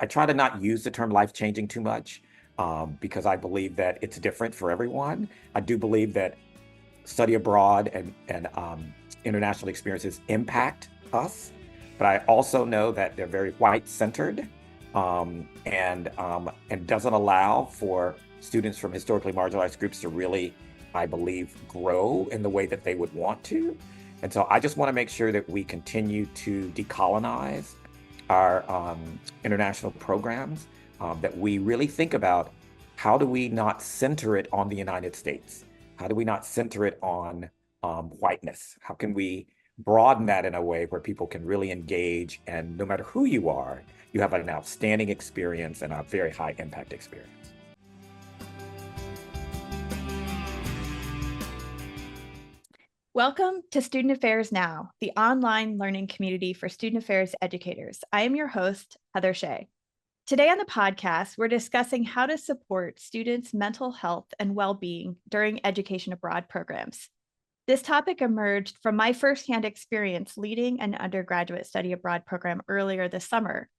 I try to not use the term life-changing too much because I believe that it's different for everyone. I do believe that study abroad and international experiences impact us, but I also know that they're very white-centered and doesn't allow for students from historically marginalized groups to really, I believe, grow in the way that they would want to. And so I just want to make sure that we continue to decolonize our international programs, that we really think about how do we not center it on the United States? How do we not center it on whiteness? How can we broaden that in a way where people can really engage, and no matter who you are, you have an outstanding experience and a very high impact experience. Welcome to Student Affairs Now, the online learning community for student affairs educators. I am your host, Heather Shea. Today on the podcast, we're discussing how to support students' mental health and well-being during education abroad programs. This topic emerged from my firsthand experience leading an undergraduate study abroad program earlier this summer.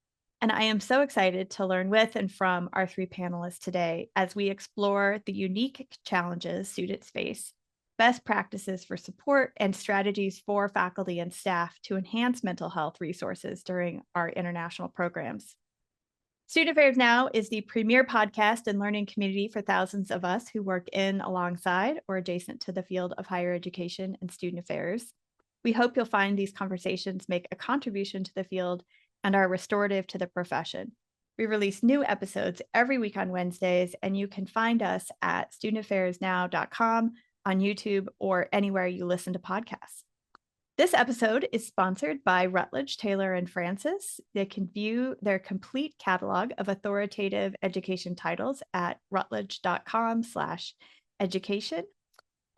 And I am so excited to learn with and from our three panelists today as we explore the unique challenges students face, best practices for support, and strategies for faculty and staff to enhance mental health resources during our international programs. Student Affairs Now is the premier podcast and learning community for thousands of us who work in, alongside, or adjacent to the field of higher education and student affairs. We hope you'll find these conversations make a contribution to the field and are restorative to the profession. We release new episodes every week on Wednesdays, and you can find us at studentaffairsnow.com, on YouTube, or anywhere you listen to podcasts. This episode is sponsored by Rutledge, Taylor, and Francis. They can view their complete catalog of authoritative education titles at rutledge.com/education.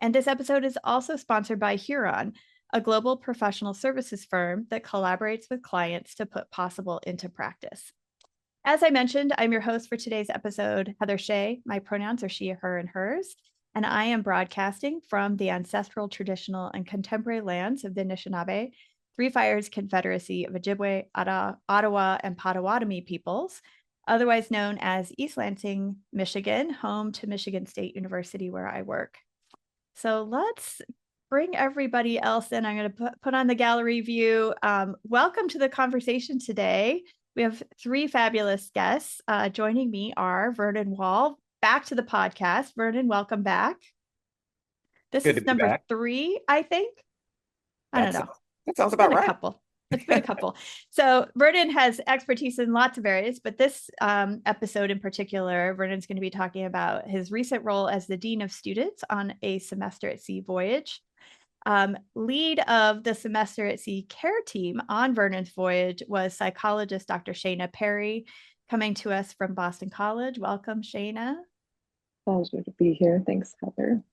And this episode is also sponsored by Huron, a global professional services firm that collaborates with clients to put possible into practice. As I mentioned, I'm your host for today's episode, Heather Shea. My pronouns are she, her, and hers. And I am broadcasting from the ancestral, traditional, and contemporary lands of the Anishinaabe, Three Fires Confederacy of Ojibwe, Ottawa, and Potawatomi peoples, otherwise known as East Lansing, Michigan, home to Michigan State University, where I work. So let's bring everybody else in. I'm going to put on the gallery view. Welcome to the conversation today. We have three fabulous guests. Joining me are Vernon Wall. Back to the podcast. Vernon, welcome back. This is number 3, I think. I don't know. That sounds about right. It's been a couple. So Vernon has expertise in lots of areas, but this episode in particular, Vernon's going to be talking about his recent role as the Dean of Students on a semester at sea voyage. Lead of the semester at sea care team on Vernon's voyage was psychologist Dr. Shayna Perry, coming to us from Boston College. Welcome, Shayna. Pleasure to be here. Thanks, Heather.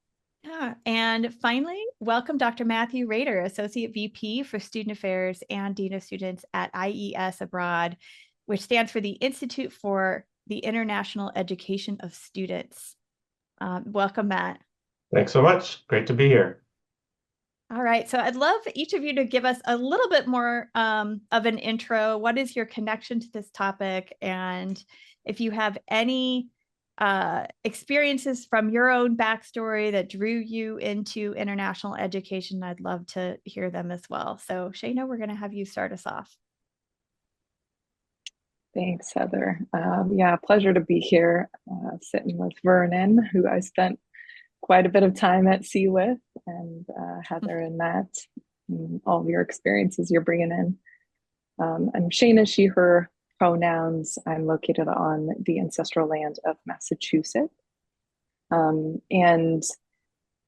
Yeah, and finally, welcome Dr. Matthew Rader, Associate VP for Student Affairs and Dean of Students at IES Abroad, which stands for the Institute for the International Education of Students. Welcome, Matt. Thanks so much. Great to be here. All right, so I'd love each of you to give us a little bit more of an intro. What is your connection to this topic? And if you have any experiences from your own backstory that drew you into international education, I'd love to hear them as well. So Shayna, we're going to have you start us off. Thanks, Heather. Yeah, pleasure to be here sitting with Vernon, who I spent quite a bit of time at sea with, and Heather and Matt, and all of your experiences you're bringing in. I'm Shayna, she, her pronouns. I'm located on the ancestral land of Massachusetts. And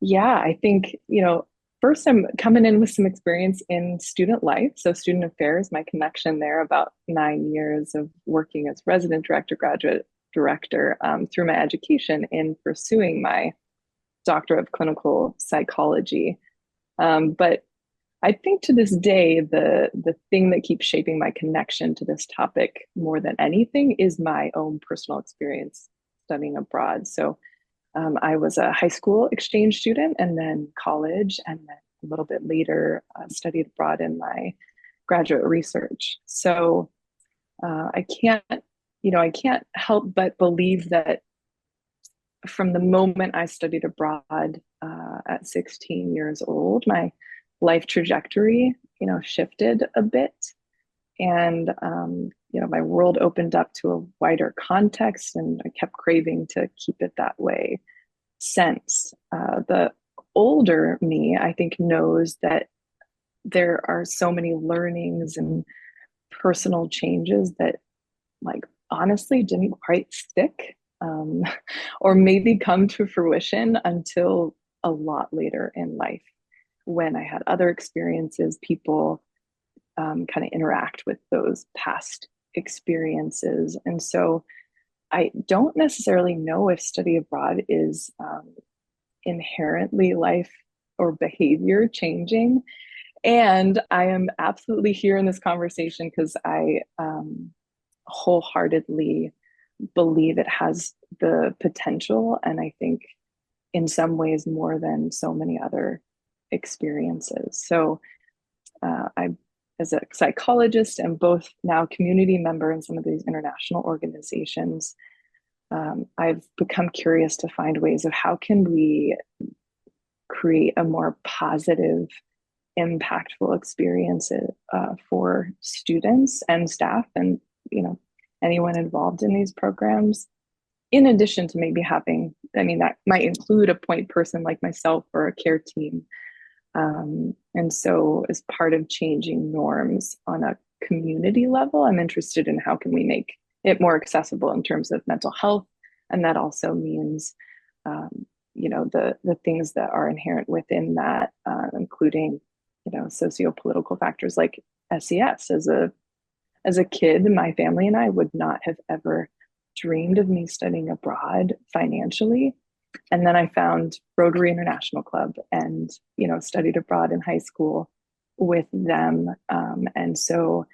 yeah, I think, first I'm coming in with some experience in student life. So student affairs, my connection there, about 9 years of working as resident director, graduate director through my education in pursuing my Doctorate of Clinical Psychology. But I think to this day, the thing that keeps shaping my connection to this topic more than anything is my own personal experience studying abroad. So I was a high school exchange student, and then college, and then a little bit later studied abroad in my graduate research. So I can't I can't help but believe that from the moment I studied abroad at 16 years old, my life trajectory, shifted a bit. And, my world opened up to a wider context, and I kept craving to keep it that way since. The older me, I think, knows that there are so many learnings and personal changes that, like, honestly didn't quite stick, or maybe come to fruition until a lot later in life, when I had other experiences, people kind of interact with those past experiences. And so I don't necessarily know if study abroad is inherently life or behavior changing. And I am absolutely here in this conversation because I wholeheartedly believe it has the potential. And I think in some ways more than so many other experiences. So I, as a psychologist and both now community member in some of these international organizations, I've become curious to find ways of how can we create a more positive, impactful experience for students and staff, and anyone involved in these programs. In addition to maybe having, that might include a point person like myself or a care team. And so as part of changing norms on a community level, I'm interested in how can we make it more accessible in terms of mental health. And that also means, the things that are inherent within that, including, socio-political factors like SES. As a kid, my family and I would not have ever dreamed of me studying abroad financially. And then I found Rotary International Club and, studied abroad in high school with them. And so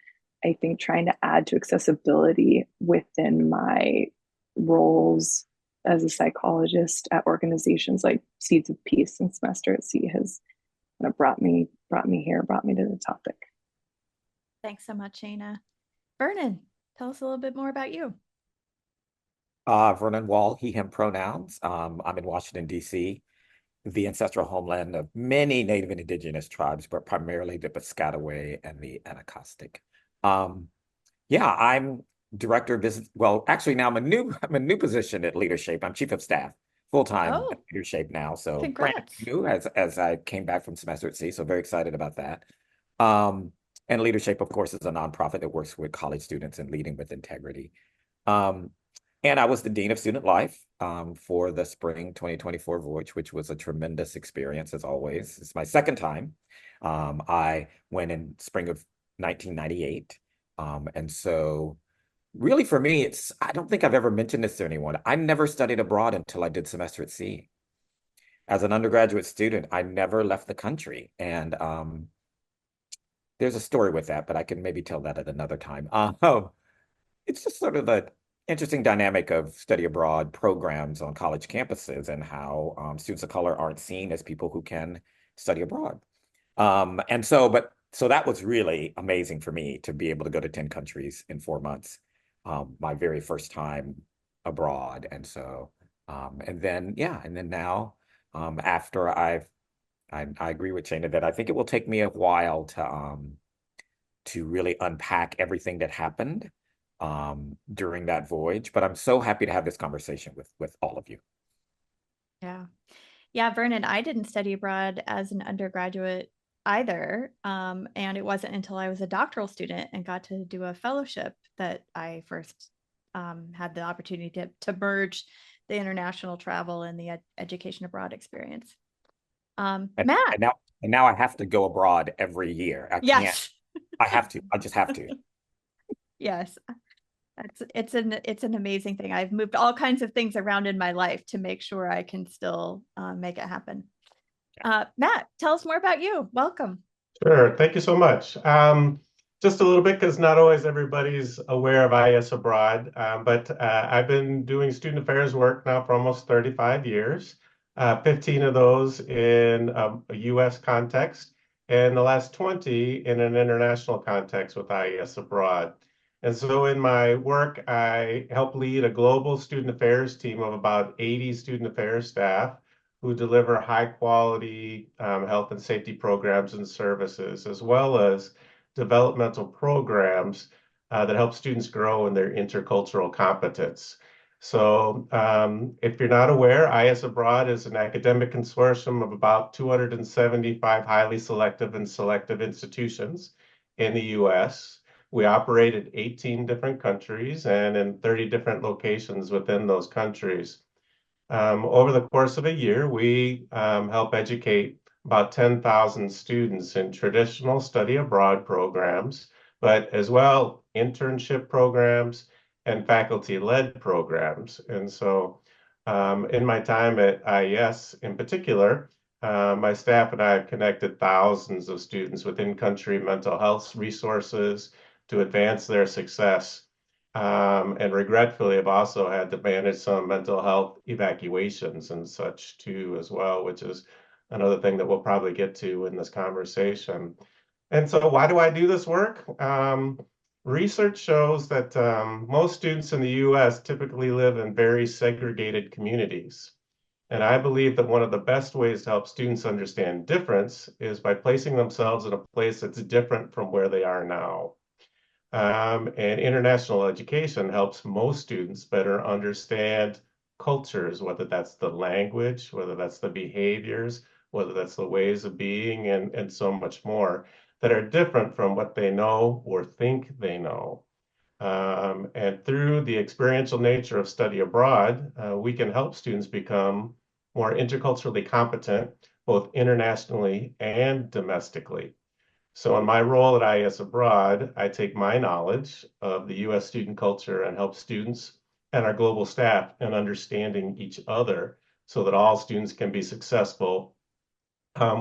I think trying to add to accessibility within my roles as a psychologist at organizations like Seeds of Peace and Semester at Sea has kind of brought me here, brought me to the topic. Thanks so much, Shayna. Vernon, tell us a little bit more about you. Vernon Wall, he, him pronouns. I'm in Washington, D.C., the ancestral homeland of many Native and Indigenous tribes, but primarily the Piscataway and the Anacostic. I'm director of business. Well, actually, now I'm a new position at Leadership. I'm chief of staff, full-time at Leadership now. So brand Congrats. new as I came back from Semester at Sea. So very excited about that. And Leadership, of course, is a nonprofit that works with college students and leading with integrity. And I was the Dean of Student Life for the Spring 2024 voyage, which was a tremendous experience, as always. It's my second time. I went in spring of 1998. And so really for me, I don't think I've ever mentioned this to anyone. I never studied abroad until I did Semester at Sea. As an undergraduate student, I never left the country. And there's a story with that, but I can maybe tell that at another time. It's just sort of the interesting dynamic of study abroad programs on college campuses and how students of color aren't seen as people who can study abroad. So that was really amazing for me to be able to go to 10 countries in 4 months, my very first time abroad. And so, and then now, after I agree with Shayna that I think it will take me a while to really unpack everything that happened during that voyage, but I'm so happy to have this conversation with all of you. Yeah, Vernon, I didn't study abroad as an undergraduate either, and it wasn't until I was a doctoral student and got to do a fellowship that I first had the opportunity to merge the international travel and the education abroad experience. Matt. And now I have to go abroad every year. I Yes. can't. I have to. I just have to. Yes. It's an amazing thing. I've moved all kinds of things around in my life to make sure I can still make it happen. Matt, tell us more about you. Welcome. Sure. Thank you so much. Just a little bit, because not always everybody's aware of IS Abroad, but I've been doing student affairs work now for almost 35 years, 15 of those in a U.S. context, and the last 20 in an international context with IES Abroad. And so in my work, I help lead a global student affairs team of about 80 student affairs staff who deliver high quality health and safety programs and services, as well as developmental programs that help students grow in their intercultural competence. So if you're not aware, IS Abroad is an academic consortium of about 275 highly selective and selective institutions in the US. We operate in 18 different countries and in 30 different locations within those countries. Over the course of a year, we help educate about 10,000 students in traditional study abroad programs, but as well internship programs and faculty-led programs. And so in my time at IES in particular, my staff and I have connected thousands of students with in-country mental health resources to advance their success. And regretfully, I've also had to manage some mental health evacuations and such too, as well, which is another thing that we'll probably get to in this conversation. And so why do I do this work? Research shows that most students in the US typically live in very segregated communities. And I believe that one of the best ways to help students understand difference is by placing themselves in a place that's different from where they are now. And international education helps most students better understand cultures, whether that's the language, whether that's the behaviors, whether that's the ways of being, and so much more that are different from what they know or think they know. And through the experiential nature of study abroad, we can help students become more interculturally competent, both internationally and domestically. So in my role at IES Abroad, I take my knowledge of the US student culture and help students and our global staff in understanding each other so that all students can be successful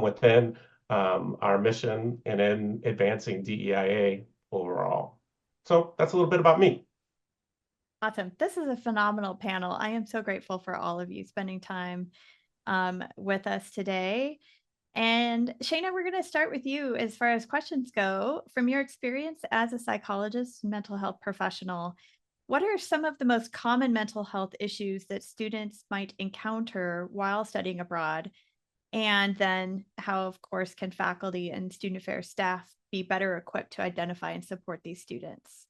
within our mission and in advancing DEIA overall. So that's a little bit about me. Awesome. This is a phenomenal panel. I am so grateful for all of you spending time with us today. And Shayna, we're going to start with you as far as questions go. From your experience as a psychologist, mental health professional, what are some of the most common mental health issues that students might encounter while studying abroad? And then how, of course, can faculty and student affairs staff be better equipped to identify and support these students?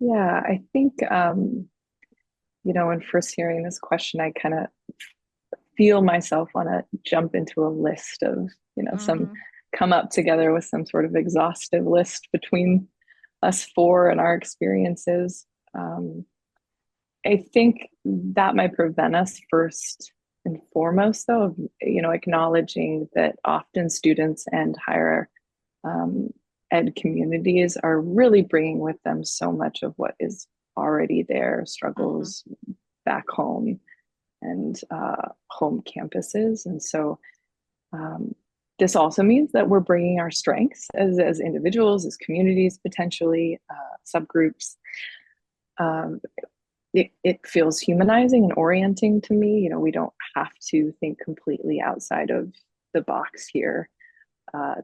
Yeah, I think, when first hearing this question, I kind of feel myself want to jump into a list of, some come up together with some sort of exhaustive list between us four and our experiences. I think that might prevent us first and foremost, though, of, acknowledging that often students and higher ed communities are really bringing with them so much of what is already there, struggles back home and home campuses. And so this also means that we're bringing our strengths as individuals, as communities, potentially subgroups. It feels humanizing and orienting to me. We don't have to think completely outside of the box here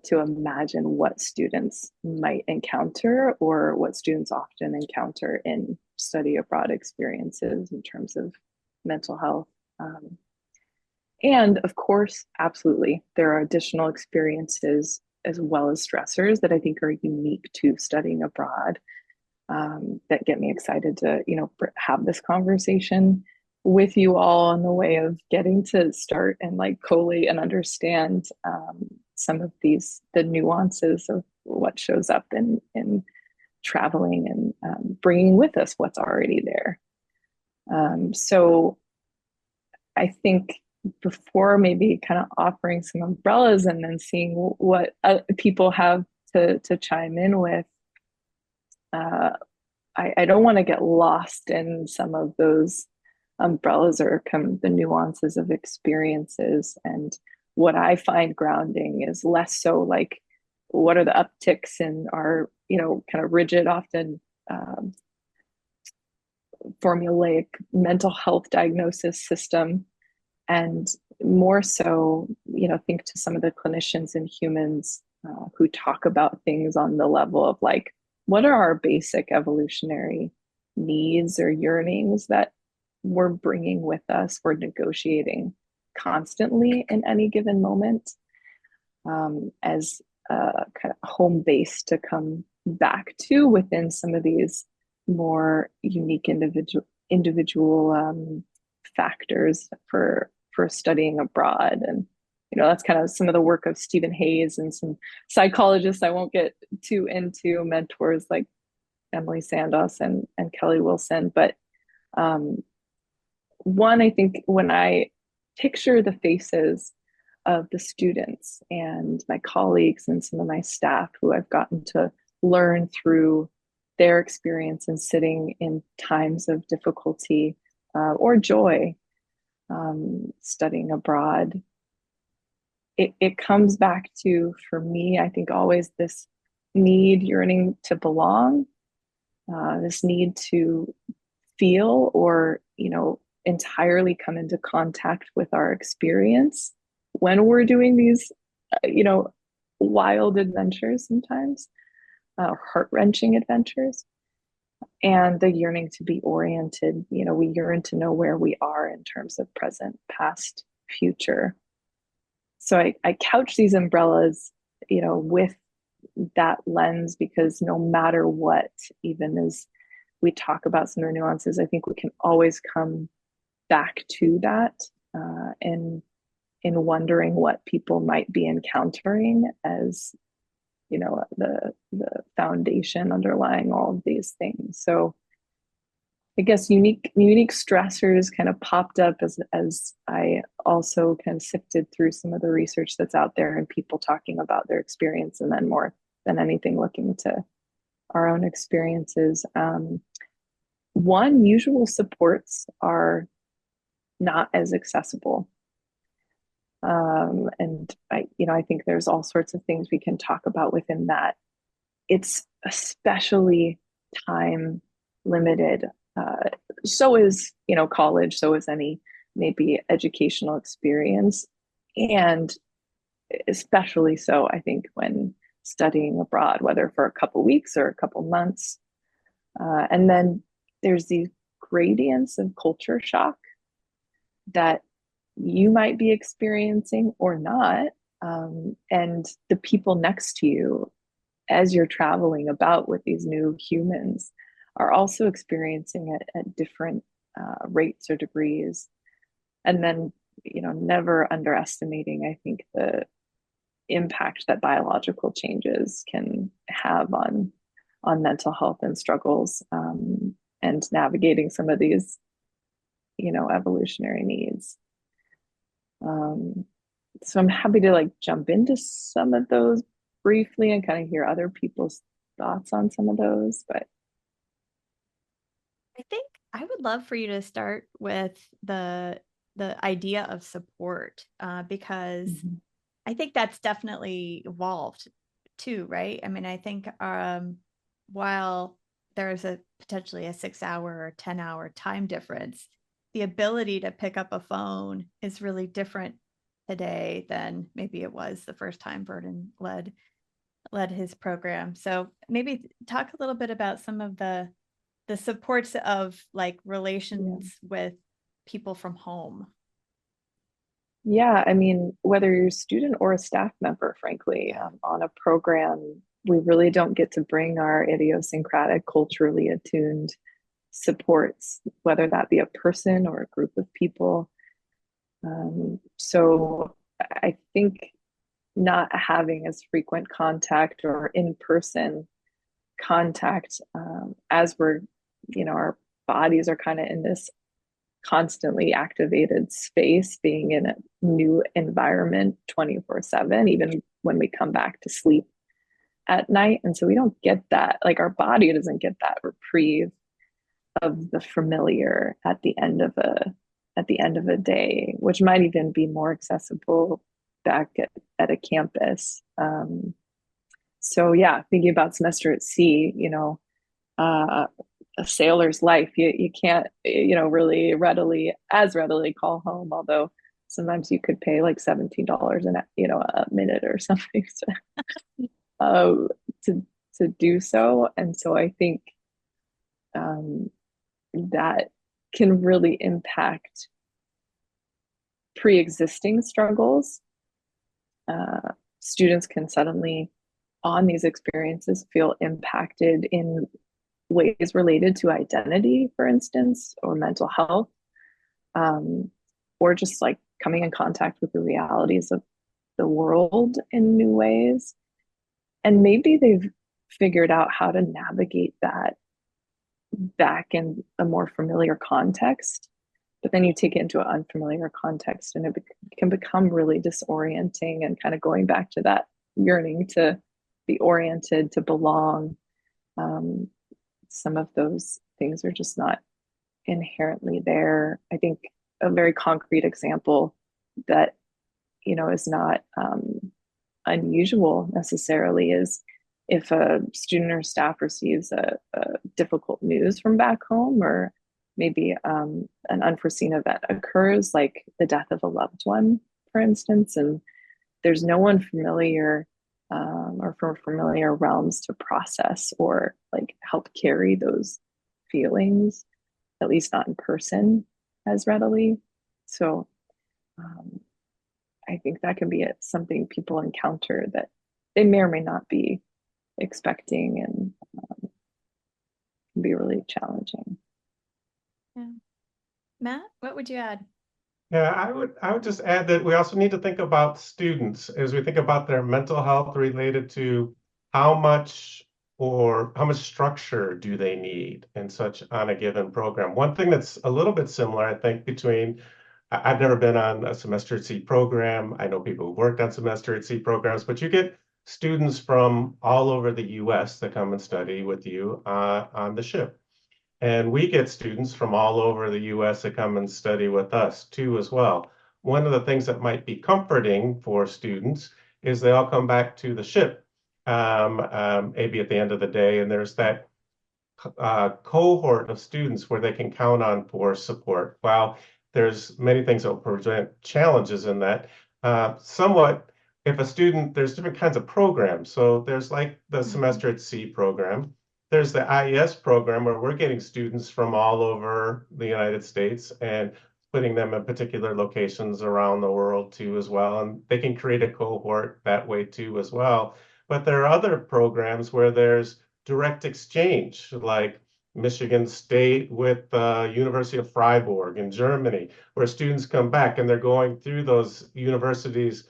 to imagine what students might encounter or what students often encounter in study abroad experiences in terms of mental health. And of course, absolutely, there are additional experiences as well as stressors that I think are unique to studying abroad that get me excited to, have this conversation with you all in the way of getting to start and collate and understand some of the nuances of what shows up in traveling and bringing with us what's already there. So I think before maybe kind of offering some umbrellas and then seeing what people have to chime in with, I don't want to get lost in some of those umbrellas or the nuances of experiences. And what I find grounding is less so what are the upticks in our, kind of rigid, often formulaic mental health diagnosis system, and more so, think to some of the clinicians and humans who talk about things on the level of what are our basic evolutionary needs or yearnings that we're bringing with us, we're negotiating constantly in any given moment, as a kind of home base to come back to within some of these more unique individual factors for studying abroad. And that's kind of some of the work of Stephen Hayes and some psychologists I won't get too into, mentors like Emily Sandos and Kelly Wilson. But one, I think when I picture the faces of the students and my colleagues and some of my staff who I've gotten to learn through their experience in sitting in times of difficulty or joy, studying abroad, it comes back to, for me, I think always this need, yearning to belong, this need to feel or, entirely come into contact with our experience when we're doing these, wild adventures sometimes, heart-wrenching adventures, and the yearning to be oriented. We yearn to know where we are in terms of present, past, future. So I couch these umbrellas, with that lens, because no matter what, even as we talk about some of the nuances, I think we can always come back to that, and in wondering what people might be encountering as, the foundation underlying all of these things. So I guess unique stressors kind of popped up as I also kind of sifted through some of the research that's out there and people talking about their experience, and then more than anything looking to our own experiences. One, usual supports are not as accessible. And I think there's all sorts of things we can talk about within that. It's especially time limited. So is, college, so is any maybe educational experience. And especially so, I think, when studying abroad, whether for a couple weeks or a couple months. And then there's these gradients of culture shock that you might be experiencing or not. And the people next to you, as you're traveling about with these new humans, are also experiencing it at different rates or degrees. And then, never underestimating, I think, the impact that biological changes can have on mental health and struggles, and navigating some of these, evolutionary needs. So I'm happy to jump into some of those briefly and kind of hear other people's thoughts on some of those. But I think I would love for you to start with the idea of support, because I think that's definitely evolved too, right? I mean, I think while there's potentially a 6-hour or 10-hour time difference, the ability to pick up a phone is really different today than maybe it was the first time Vernon led his program. So maybe talk a little bit about some of the supports of relations with people from home. Yeah, I mean, whether you're a student or a staff member, frankly, on a program, we really don't get to bring our idiosyncratic, culturally attuned supports, whether that be a person or a group of people. So I think not having as frequent contact or in-person contact, as we're, our bodies are kind of in this constantly activated space, being in a new environment 24/7, even when we come back to sleep at night. And so we don't get that, our body doesn't get that reprieve of the familiar at the end of a day, which might even be more accessible back at a campus. So yeah, thinking about semester at sea, a sailor's life, you can't, really readily call home, although sometimes you could pay $17 a minute or something to to do so. And so I think that can really impact pre-existing struggles. Students can suddenly, on these experiences, feel impacted in ways related to identity, for instance, or mental health, or just like coming in contact with the realities of the world in new ways. And maybe they've figured out how to navigate that back in a more familiar context, but then you take it into an unfamiliar context and it can become really disorienting, and kind of going back to that yearning to be oriented, to belong. Some of those things are just not inherently there. I think a very concrete example that, is not unusual necessarily is if a student or staff receives a difficult news from back home, or maybe an unforeseen event occurs, like the death of a loved one, for instance, and there's no one familiar or from familiar realms to process or like help carry those feelings, at least not in person as readily. So I think that can be something people encounter that they may or may not be expecting, and can be really challenging. Yeah. Matt, what would you add? Yeah, I would just add that we also need to think about students as we think about their mental health related to how much structure do they need and such on a given program. One thing that's a little bit similar, I think, between I've never been on a semester at sea program. I know people who worked on semester at sea programs, but you get students from all over the US that come and study with you on the ship. And we get students from all over the US that come and study with us too as well. One of the things that might be comforting for students is they all come back to the ship, maybe at the end of the day, and there's that cohort of students where they can count on for support. While there's many things that will present challenges in that, somewhat, if a student, there's different kinds of programs. So there's like the semester at sea program. There's the IES program where we're getting students from all over the United States and putting them in particular locations around the world too as well. And they can create a cohort that way too as well. But there are other programs where there's direct exchange, like Michigan State with University of Freiburg in Germany, where students come back and they're going through those universities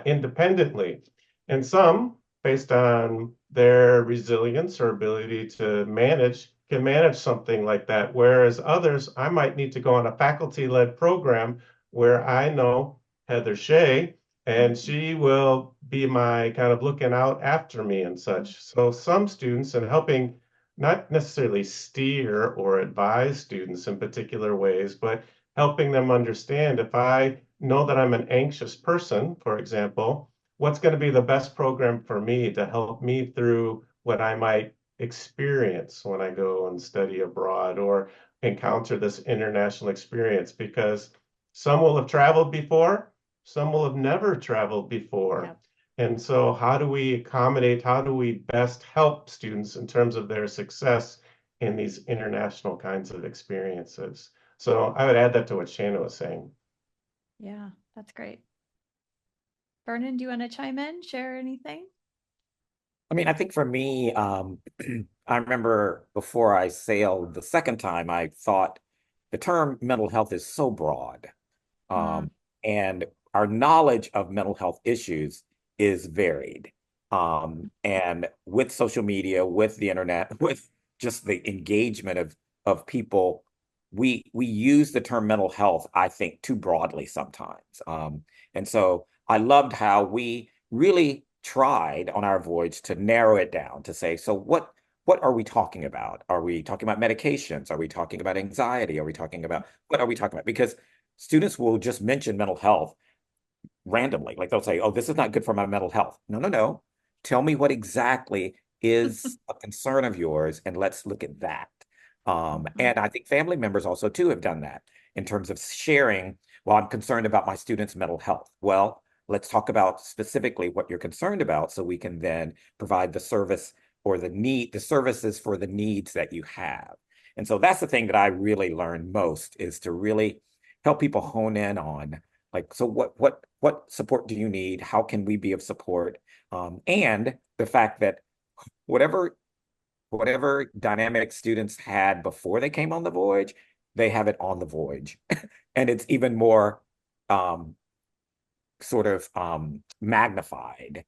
independently. And some, based on their resilience or ability to manage, can manage something like that. Whereas others, I might need to go on a faculty-led program where I know Heather Shay, and she will be my kind of looking out after me and such. So some students, and helping not necessarily steer or advise students in particular ways, but helping them understand, if I know that I'm an anxious person, for example, what's going to be the best program for me to help me through what I might experience when I go and study abroad or encounter this international experience, because some will have traveled before, some will have never traveled before. Yep. And so how do we accommodate, how do we best help students in terms of their success in these international kinds of experiences? So I would add that to what Shayna was saying. Yeah, that's great. Vernon, do you want to chime in, share anything? I mean, I think for me, I remember before I sailed the second time, I thought the term mental health is so broad. And our knowledge of mental health issues is varied. And with social media, with the internet, with just the engagement of people, we use the term mental health, I think, too broadly sometimes. And so I loved how we really tried on our voyage to narrow it down to say, so what are we talking about? Are we talking about medications? Are we talking about anxiety? Are we talking about, what are we talking about? Because students will just mention mental health randomly. Like they'll say, oh, this is not good for my mental health. No, no, no. Tell me what exactly is a concern of yours, and let's look at that. And I think family members also too have done that in terms of sharing, well, I'm concerned about my students' mental health. Well, let's talk about specifically what you're concerned about so we can then provide the service or the services for the needs that you have. And so that's the thing that I really learned most, is to really help people hone in on, like, so what support do you need? How can we be of support? And the fact that whatever dynamic students had before they came on the voyage, they have it on the voyage. And it's even more magnified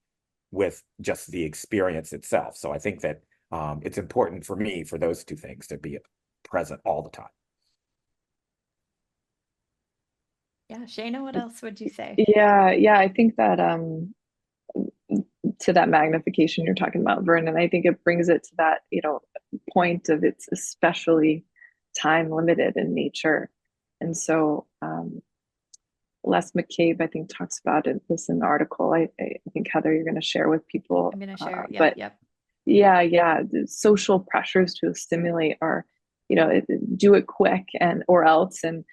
with just the experience itself. So I think that it's important for me for those two things to be present all the time. Yeah, Shayna, what else would you say? Yeah, I think that to that magnification you're talking about, Vernon, I think it brings it to that, point of it's especially time limited in nature. And so Les McCabe, I think, talks about this in the article. I think, Heather, you're going to share with people. I'm going to share. But yep. Yeah, the social pressures to stimulate are, do it quick or else. And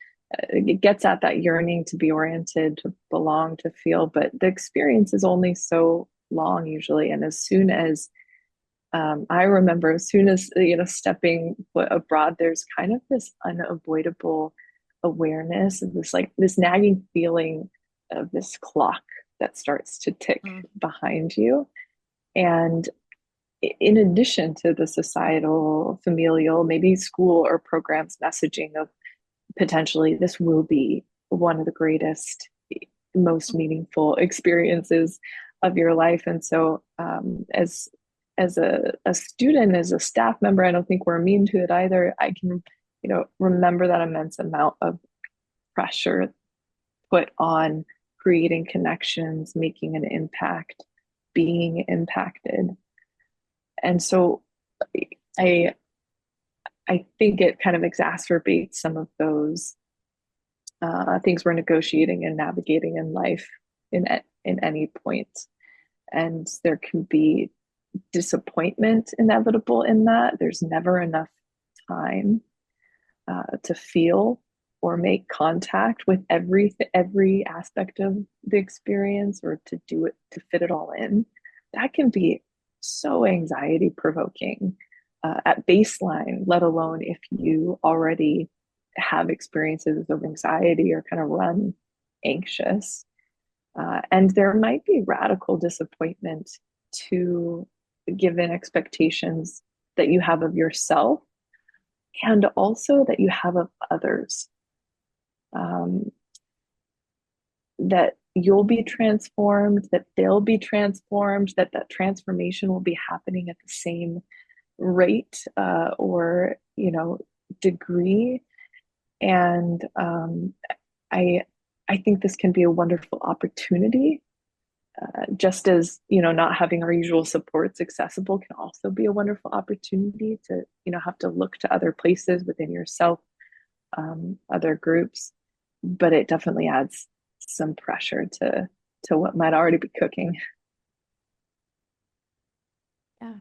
it gets at that yearning to be oriented, to belong, to feel. But the experience is only so long usually. And as soon as I remember, as soon as, stepping foot abroad, there's kind of this unavoidable awareness of this nagging feeling of this clock that starts to tick behind you. And in addition to the societal, familial, maybe school or programs messaging of potentially this will be one of the greatest, most meaningful experiences of your life. And so as a student, as a staff member, I don't think we're immune to it either. I can, remember that immense amount of pressure put on creating connections, making an impact, being impacted. And so I think it kind of exacerbates some of those things we're negotiating and navigating in life in any point. And there can be disappointment inevitable in that. There's never enough time to feel or make contact with every aspect of the experience, or to do it, to fit it all in. That can be so anxiety provoking at baseline, let alone if you already have experiences of anxiety or kind of run anxious. And there might be radical disappointment to given expectations that you have of yourself and also that you have of others. That you'll be transformed, that they'll be transformed, that transformation will be happening at the same rate or degree. And I think this can be a wonderful opportunity. Just as not having our usual supports accessible can also be a wonderful opportunity to have to look to other places within yourself, other groups, but it definitely adds some pressure to what might already be cooking. Yeah.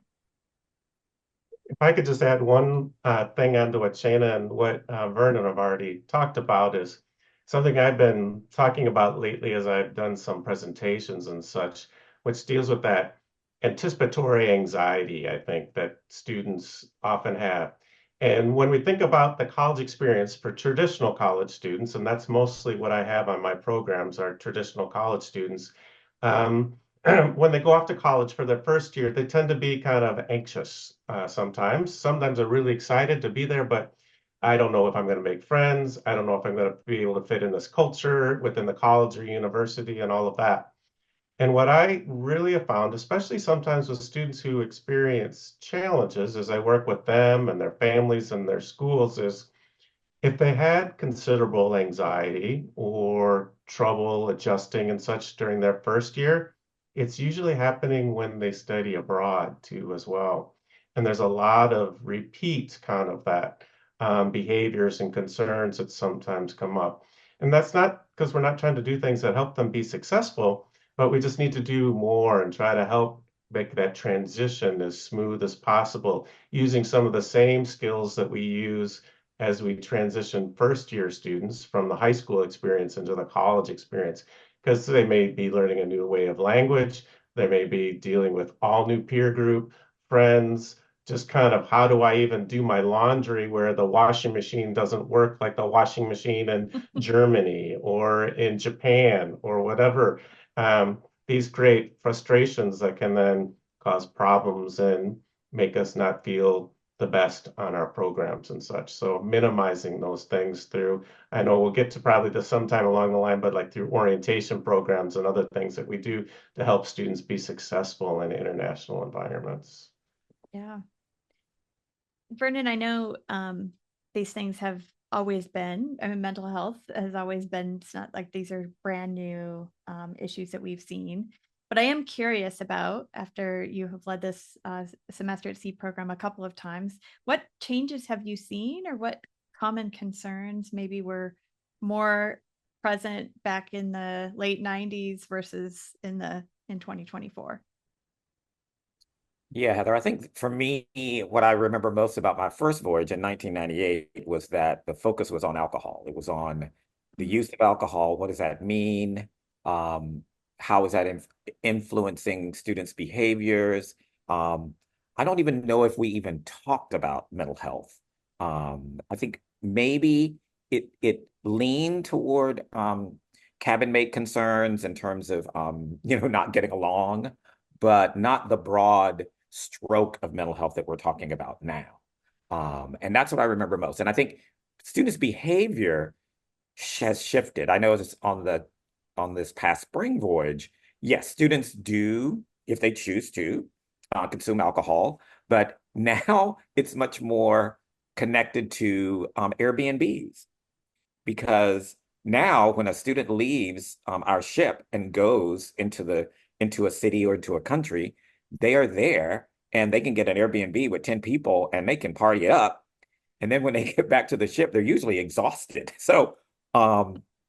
If I could just add one thing onto what Shayna and what Vernon have already talked about, is something I've been talking about lately as I've done some presentations and such, which deals with that anticipatory anxiety, I think, that students often have. And when we think about the college experience for traditional college students, and that's mostly what I have on my programs, are traditional college students, when they go off to college for their first year, they tend to be kind of anxious sometimes. Sometimes they're really excited to be there, but I don't know if I'm going to make friends. I don't know if I'm going to be able to fit in this culture within the college or university and all of that. And what I really have found, especially sometimes with students who experience challenges as I work with them and their families and their schools, is if they had considerable anxiety or trouble adjusting and such during their first year, it's usually happening when they study abroad too as well. And there's a lot of repeat kind of that behaviors and concerns that sometimes come up. And that's not because we're not trying to do things that help them be successful, but we just need to do more and try to help make that transition as smooth as possible, using some of the same skills that we use as we transition first year students from the high school experience into the college experience, because they may be learning a new way of language, they may be dealing with all new peer group, friends, just kind of how do I even do my laundry where the washing machine doesn't work like the washing machine in Germany or in Japan or whatever. These create frustrations that can then cause problems and make us not feel the best on our programs and such. So minimizing those things through, I know we'll get to probably this sometime along the line, but like through orientation programs and other things that we do to help students be successful in international environments. Yeah. Vernon, I know these things have always been, I mean, mental health has always been, it's not like these are brand new issues that we've seen. But I am curious about, after you have led this semester at Sea program a couple of times, what changes have you seen, or what common concerns maybe were more present back in the late 90s versus in 2024? Yeah, Heather, I think for me, what I remember most about my first voyage in 1998 was that the focus was on alcohol. It was on the use of alcohol. What does that mean? Um, how is that influencing students' behaviors? Um, I don't even know if we even talked about mental health. I think maybe it leaned toward cabin mate concerns in terms of not getting along, but not the broad stroke of mental health that we're talking about now. And that's what I remember most. And I think students' behavior has shifted. I know it's on this past spring voyage. Yes, students do, if they choose to, consume alcohol, but now it's much more connected to Airbnbs, because now when a student leaves our ship and goes into a city or into a country, they are there and they can get an Airbnb with 10 people and they can party it up. And then when they get back to the ship, they're usually exhausted. So,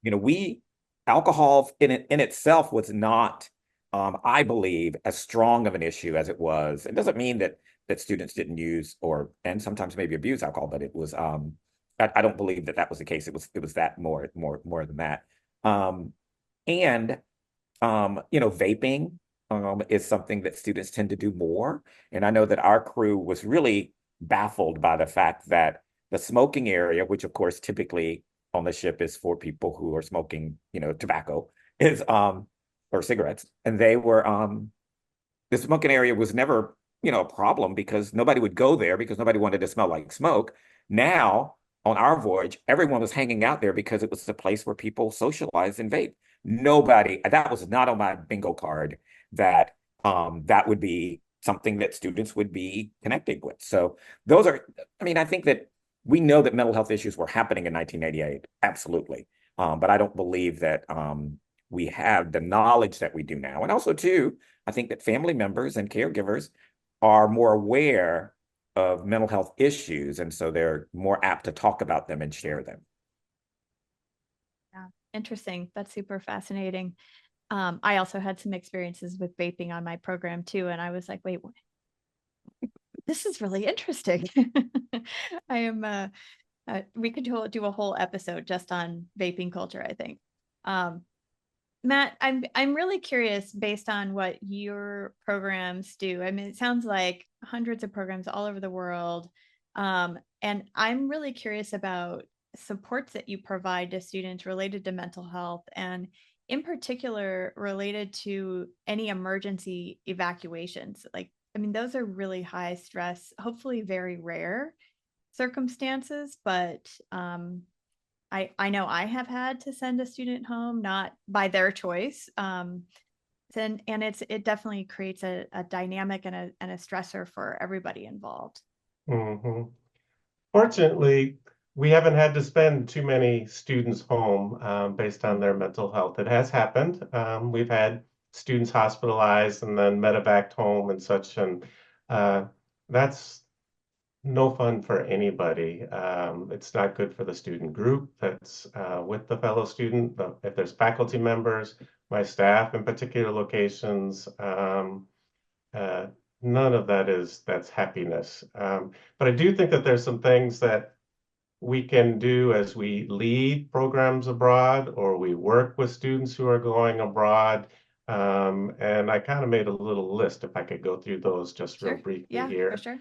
we alcohol in itself was not, I believe, as strong of an issue as it was. It doesn't mean that students didn't use and sometimes maybe abuse alcohol, but it was I don't believe that was the case. It was that more than that. And vaping is something that students tend to do more. And I know that our crew was really baffled by the fact that the smoking area, which of course typically on the ship is for people who are smoking, tobacco, is or cigarettes, and the smoking area was never, a problem because nobody would go there because nobody wanted to smell like smoke. Now, on our voyage, everyone was hanging out there because it was the place where people socialized and vape. Nobody, that was not on my bingo card, that would be something that students would be connecting with. So those are, I mean, I think that we know that mental health issues were happening in 1988, absolutely. But I don't believe that we have the knowledge that we do now. And also, too, I think that family members and caregivers are more aware of mental health issues, and so they're more apt to talk about them and share them. Yeah, interesting. That's super fascinating. I also had some experiences with vaping on my program too, and I was like, wait, this is really interesting. I am we could do a whole episode just on vaping culture, I think. Matt, I'm really curious, based on what your programs do. I mean, it sounds like hundreds of programs all over the world. And I'm really curious about supports that you provide to students related to mental health, and in particular related to any emergency evacuations. Like, I mean, those are really high stress, hopefully very rare circumstances, but I know I have had to send a student home, not by their choice. And it definitely creates a dynamic and a stressor for everybody involved. Mm-hmm. Fortunately, we haven't had to spend too many students home based on their mental health. It has happened. We've had students hospitalized and then medevaced home and such, and that's no fun for anybody. It's not good for the student group that's with the fellow student. If there's faculty members, my staff in particular locations, uh, none of that's happiness. But I do think that there's some things that we can do as we lead programs abroad or we work with students who are going abroad And I kind of made a little list, if I could go through those just real Sure. briefly Yeah, here. for sure.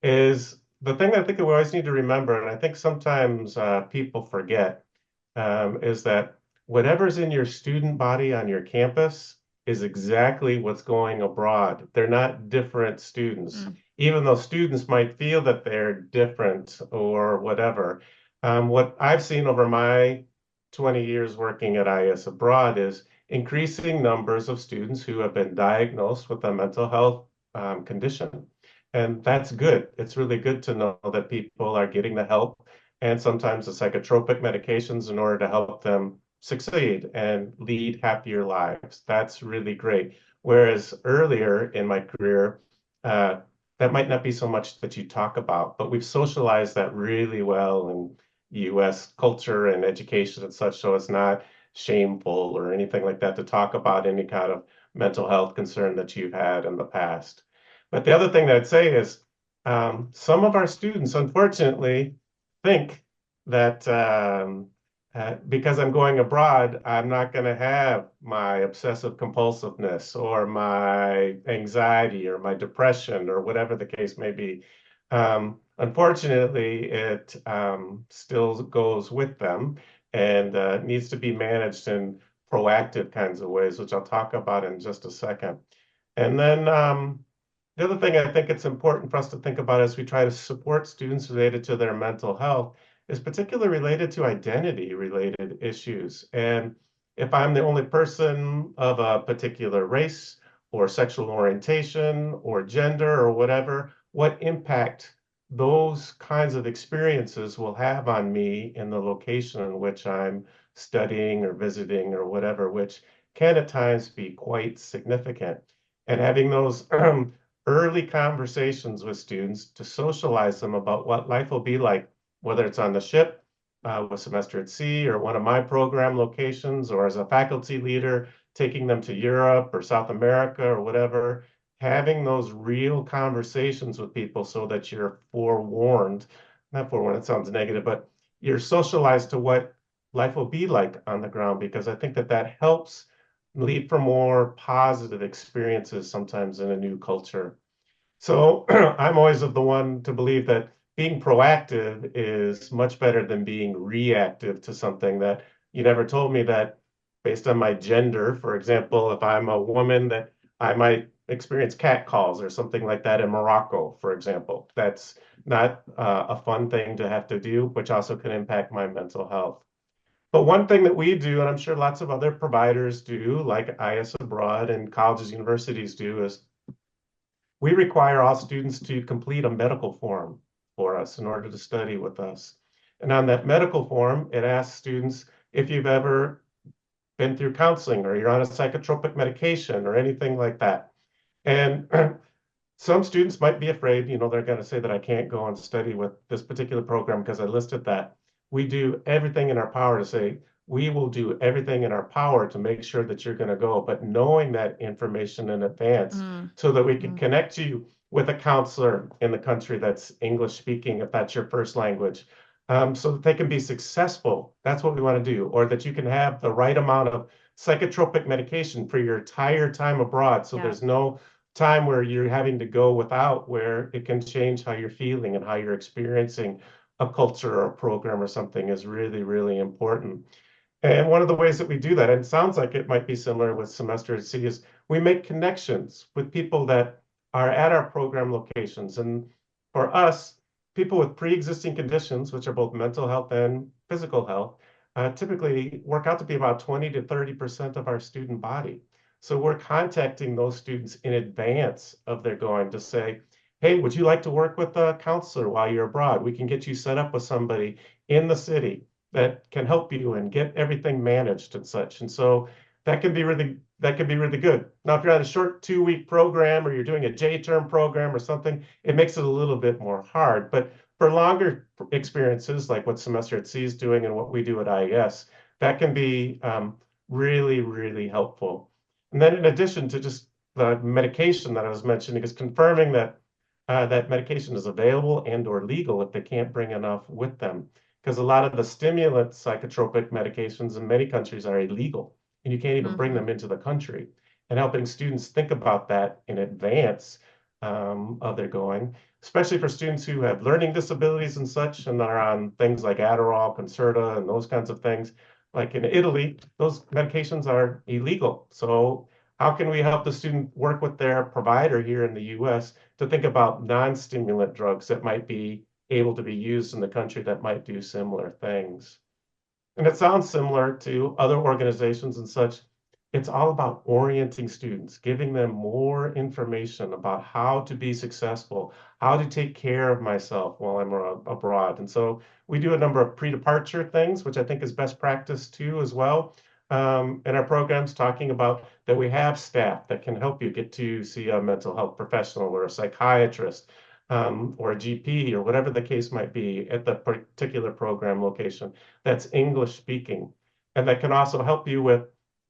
Is the thing I think we always need to remember, and I think sometimes people forget, is that whatever's in your student body on your campus is exactly what's going abroad. They're not different students, even though students might feel that they're different or whatever. What I've seen over my 20 years working at IS abroad is increasing numbers of students who have been diagnosed with a mental health condition. And that's good. It's really good to know that people are getting the help and sometimes the psychotropic medications in order to help them succeed and lead happier lives. That's really great. Whereas earlier in my career, that might not be so much that you talk about, but we've socialized that really well in US culture and education and such, so it's not shameful or anything like that to talk about any kind of mental health concern that you've had in the past. But the other thing that I'd say is some of our students, unfortunately, think that because I'm going abroad, I'm not going to have my obsessive compulsiveness or my anxiety or my depression or whatever the case may be. Unfortunately, it still goes with them and needs to be managed in proactive kinds of ways, which I'll talk about in just a second. And then the other thing I think it's important for us to think about as we try to support students related to their mental health is particularly related to identity related issues. And if I'm the only person of a particular race or sexual orientation or gender or whatever, what impact those kinds of experiences will have on me in the location in which I'm studying or visiting or whatever, which can at times be quite significant. And having those early conversations with students to socialize them about what life will be like, whether it's on the ship, with semester at sea, or one of my program locations, or as a faculty leader, taking them to Europe or South America or whatever, having those real conversations with people so that you're forewarned, not forewarned, it sounds negative, but you're socialized to what life will be like on the ground, because I think that that helps lead for more positive experiences sometimes in a new culture. So I'm always of the one to believe that being proactive is much better than being reactive to something that you never told me that based on my gender. For example, if I'm a woman, that I might experience catcalls or something like that in Morocco, for example. That's not a fun thing to have to do, which also can impact my mental health. But one thing that we do, and I'm sure lots of other providers do, like IS Abroad and colleges, universities do, is we require all students to complete a medical form for us in order to study with us. And on that medical form, it asks students if you've ever been through counseling or you're on a psychotropic medication or anything like that. And some students might be afraid, they're going to say that I can't go and study with this particular program because I listed that. We do everything in our power to say, we will do everything in our power to make sure that you're going to go, but knowing that information in advance so that we can connect you with a counselor in the country that's English speaking, if that's your first language, so that they can be successful. That's what we want to do, or that you can have the right amount of psychotropic medication for your entire time abroad. So there's no time where you're having to go without, where it can change how you're feeling and how you're experiencing a culture or a program or something is really, really important. And one of the ways that we do that, and it sounds like it might be similar with Semester at Sea, is we make connections with people that are at our program locations. And for us, people with pre-existing conditions, which are both mental health and physical health, typically work out to be about 20 to 30% of our student body. So we're contacting those students in advance of their going to say, hey, would you like to work with a counselor while you're abroad? We can get you set up with somebody in the city that can help you and get everything managed and such. And so that can be really good. Now, if you're on a short 2-week program or you're doing a J-term program or something, it makes it a little bit more hard. But for longer experiences, like what Semester at Sea is doing and what we do at IES, that can be really, really helpful. And then in addition to just the medication that I was mentioning, is confirming that that medication is available and or legal if they can't bring enough with them. Because a lot of the stimulant psychotropic medications in many countries are illegal. and you can't even bring them into the country. And helping students think about that in advance of their going, especially for students who have learning disabilities and such, and are on things like Adderall, Concerta, and those kinds of things. Like in Italy, those medications are illegal. So how can we help the student work with their provider here in the US to think about non-stimulant drugs that might be able to be used in the country that might do similar things? And it sounds similar to other organizations and such. It's all about orienting students, giving them more information about how to be successful, how to take care of myself while I'm abroad. And so we do a number of pre-departure things, which I think is best practice too as well. In our programs, talking about that we have staff that can help you get to see a mental health professional or a psychiatrist, or a GP or whatever the case might be at the particular program location that's English speaking. And that can also help you with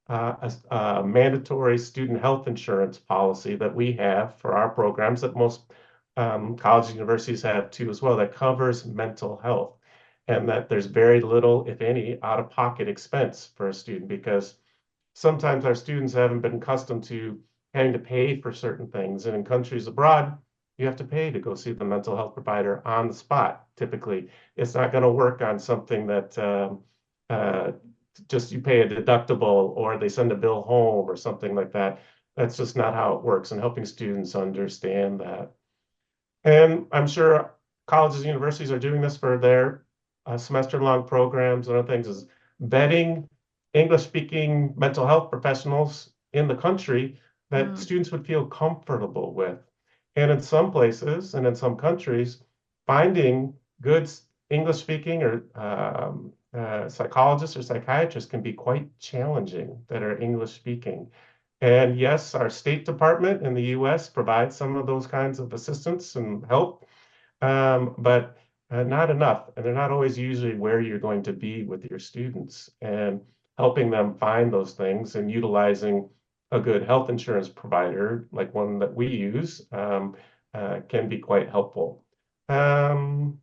a mandatory student health insurance policy that we have for our programs, that most colleges and universities have too as well, that covers mental health. And that there's very little, if any, out-of-pocket expense for a student, because sometimes our students haven't been accustomed to having to pay for certain things. And in countries abroad, you have to pay to go see the mental health provider on the spot. Typically, it's not going to work on something that just you pay a deductible or they send a bill home or something like that. That's just not how it works, and helping students understand that. And I'm sure colleges and universities are doing this for their semester-long programs and other things, is vetting English-speaking mental health professionals in the country that students would feel comfortable with. And in some places and in some countries, finding good English-speaking or psychologists or psychiatrists can be quite challenging that are English-speaking. And yes, our State Department in the US provides some of those kinds of assistance and help, but not enough. And they're not always usually where you're going to be with your students. And helping them find those things and utilizing a good health insurance provider, like one that we use, can be quite helpful. But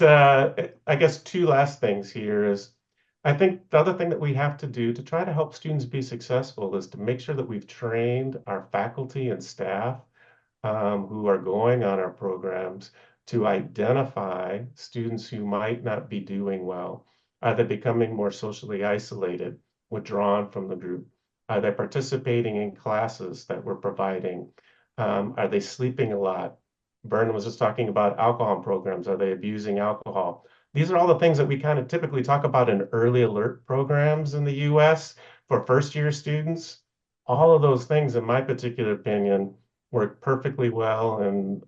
I guess two last things here is, I think the other thing that we have to do to try to help students be successful is to make sure that we've trained our faculty and staff who are going on our programs to identify students who might not be doing well. Are they becoming more socially isolated, withdrawn from the group? Are they participating in classes that we're providing? Are they sleeping a lot? Vernon was just talking about alcohol programs. Are they abusing alcohol? These are all the things that we kind of typically talk about in early alert programs in the US for first-year students. All of those things, in my particular opinion, work perfectly well, and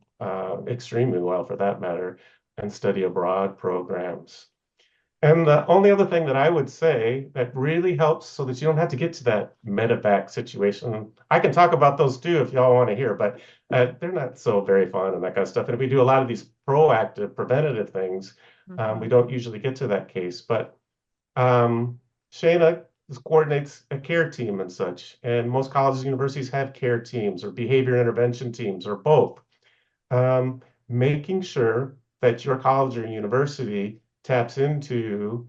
extremely well for that matter, in study abroad programs. And the only other thing that I would say that really helps so that you don't have to get to that medevac situation, I can talk about those too if y'all want to hear, but they're not so very fun and that kind of stuff. And if we do a lot of these proactive, preventative things, we don't usually get to that case. But Shayna coordinates a care team and such, and most colleges and universities have care teams or behavior intervention teams or both. Making sure that your college or university taps into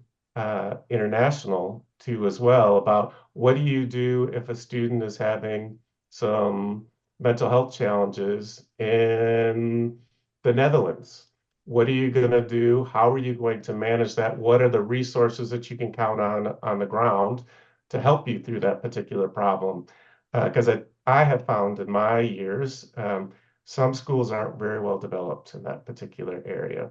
international too as well, about what do you do if a student is having some mental health challenges in the Netherlands? What are you going to do? How are you going to manage that? What are the resources that you can count on the ground to help you through that particular problem? Because I have found in my years, some schools aren't very well developed in that particular area,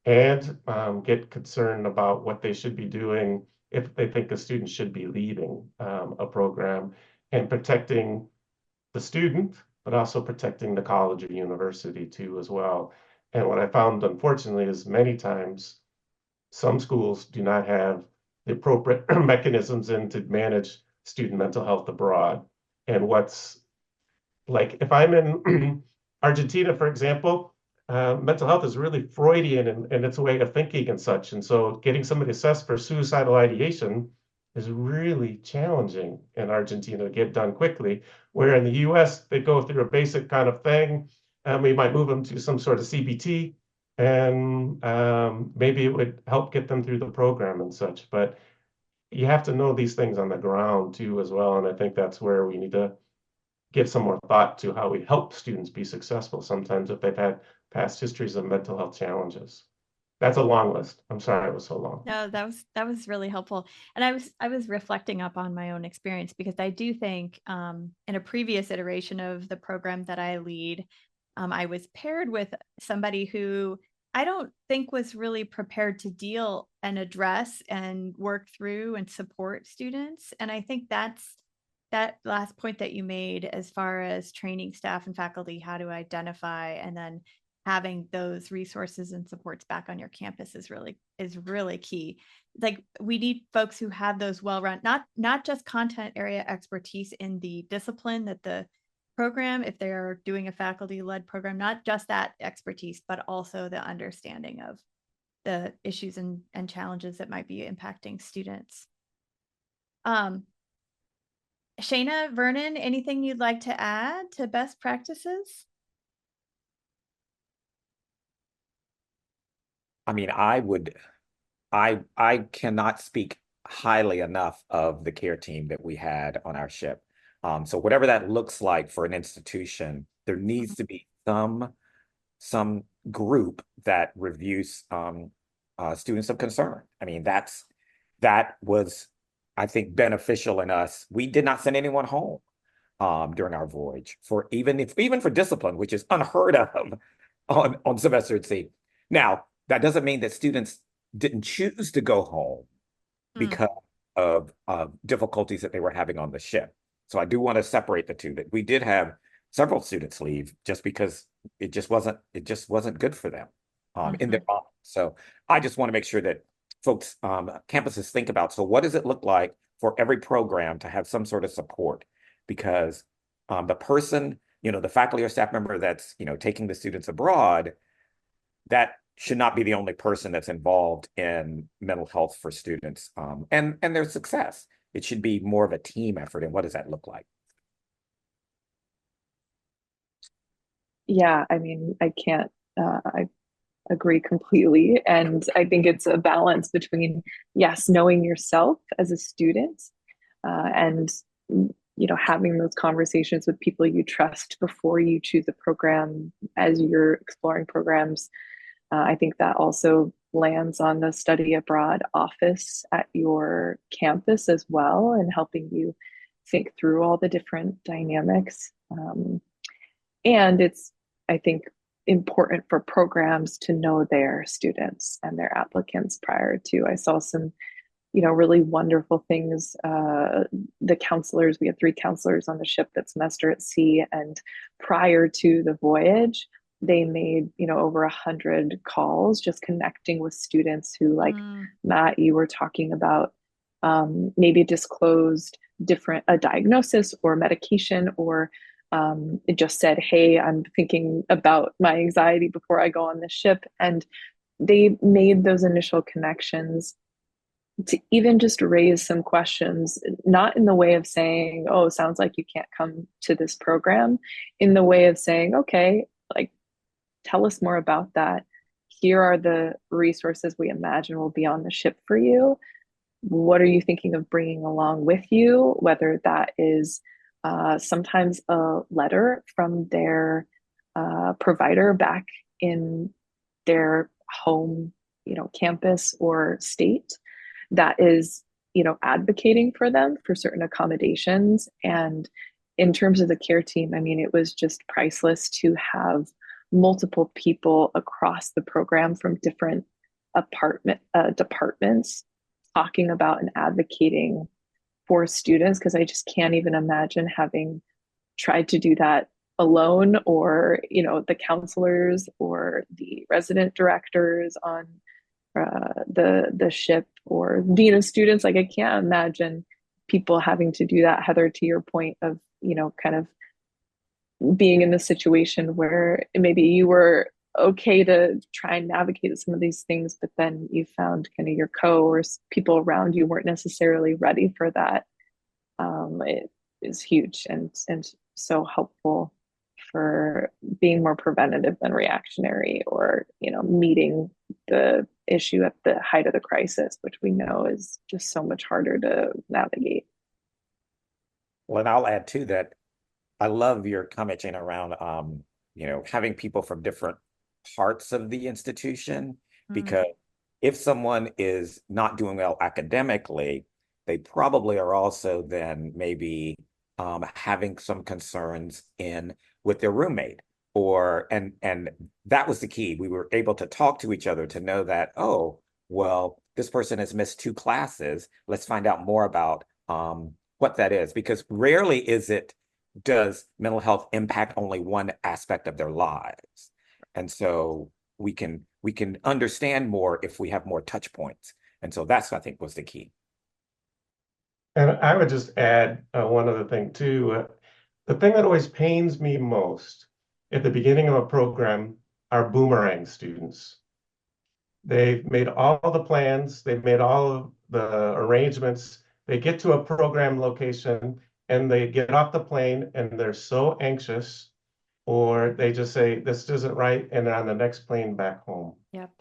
and get concerned about what they should be doing if they think a student should be leaving a program, and protecting the student, but also protecting the college or university too as well. And what I found, unfortunately, is many times some schools do not have the appropriate mechanisms in to manage student mental health abroad. And what's like, if I'm in Argentina, for example, mental health is really Freudian in its way of thinking and such. And so getting somebody assessed for suicidal ideation is really challenging in Argentina to get done quickly, where in the US, they go through a basic kind of thing. We might move them to some sort of CBT, and maybe it would help get them through the program and such. But you have to know these things on the ground too as well. And I think that's where we need to give some more thought to how we help students be successful sometimes if they've had past histories of mental health challenges. That's a long list. I'm sorry it was so long. No, that was really helpful. And I was reflecting up on my own experience because I do think in a previous iteration of the program that I lead, I was paired with somebody who I don't think was really prepared to deal and address and work through and support students. And I think that's that last point that you made as far as training staff and faculty how to identify and then having those resources and supports back on your campus is really key. Like we need folks who have those well-run, not just content area expertise in the discipline that the program, if they're doing a faculty-led program, not just that expertise, but also the understanding of the issues and challenges that might be impacting students. Shayna, Vernon, anything you'd like to add to best practices? I mean, I cannot speak highly enough of the care team that we had on our ship. So whatever that looks like for an institution, there needs to be some group that reviews students of concern. I mean, that was, I think, beneficial in us. We did not send anyone home during our voyage for even for discipline, which is unheard of on semester at sea. Now, that doesn't mean that students didn't choose to go home because of difficulties that they were having on the ship. So I do want to separate the two, that we did have several students leave just because it just wasn't good for them in their mind. So I just want to make sure that folks, campuses think about, so what does it look like for every program to have some sort of support? Because the person, the faculty or staff member that's, taking the students abroad, that should not be the only person that's involved in mental health for students and their success. It should be more of a team effort. And what does that look like? Yeah, I mean, I agree completely. And I think it's a balance between, yes, knowing yourself as a student and, having those conversations with people you trust before you choose a program as you're exploring programs. I think that also lands on the study abroad office at your campus as well, and helping you think through all the different dynamics. And it's, I think, important for programs to know their students and their applicants prior to. I saw some, really wonderful things. The counselors, we had 3 counselors on the ship that semester at sea, and prior to the voyage, they made, over 100 calls just connecting with students who, like Matt, you were talking about, maybe disclosed a diagnosis or medication, or it just said, hey, I'm thinking about my anxiety before I go on the ship. And they made those initial connections to even just raise some questions, not in the way of saying, oh, sounds like you can't come to this program, in the way of saying, okay, like, tell us more about that. Here are the resources we imagine will be on the ship for you. What are you thinking of bringing along with you? Whether that is sometimes a letter from their provider back in their home, campus or state that is, advocating for them for certain accommodations. And in terms of the care team, I mean, it was just priceless to have multiple people across the program from different departments talking about and advocating for students, because I just can't even imagine having tried to do that alone, or the counselors or the resident directors on the ship, or dean of students. Like, I can't imagine people having to do that. Heather, to your point of kind of being in the situation where maybe you were okay to try and navigate some of these things, but then you found kind of your or people around you weren't necessarily ready for that. It is huge and so helpful for being more preventative than reactionary, or meeting the issue at the height of the crisis, which we know is just so much harder to navigate. Well, and I'll add to that. I love your comment, Jane, around having people from different parts of the institution, because if someone is not doing well academically, they probably are also then maybe having some concerns with their roommate, and that was the key. We were able to talk to each other to know that, oh, well, this person has missed 2 classes. Let's find out more about what that is, because rarely does mental health impact only one aspect of their lives. And so we can understand more if we have more touch points. And so that's, I think, was the key. And I would just add one other thing too. The thing that always pains me most at the beginning of a program are boomerang students. They've made all the plans, they've made all of the arrangements. They get to a program location and they get off the plane and they're so anxious, or they just say, this isn't right, and they're on the next plane back home. Yep.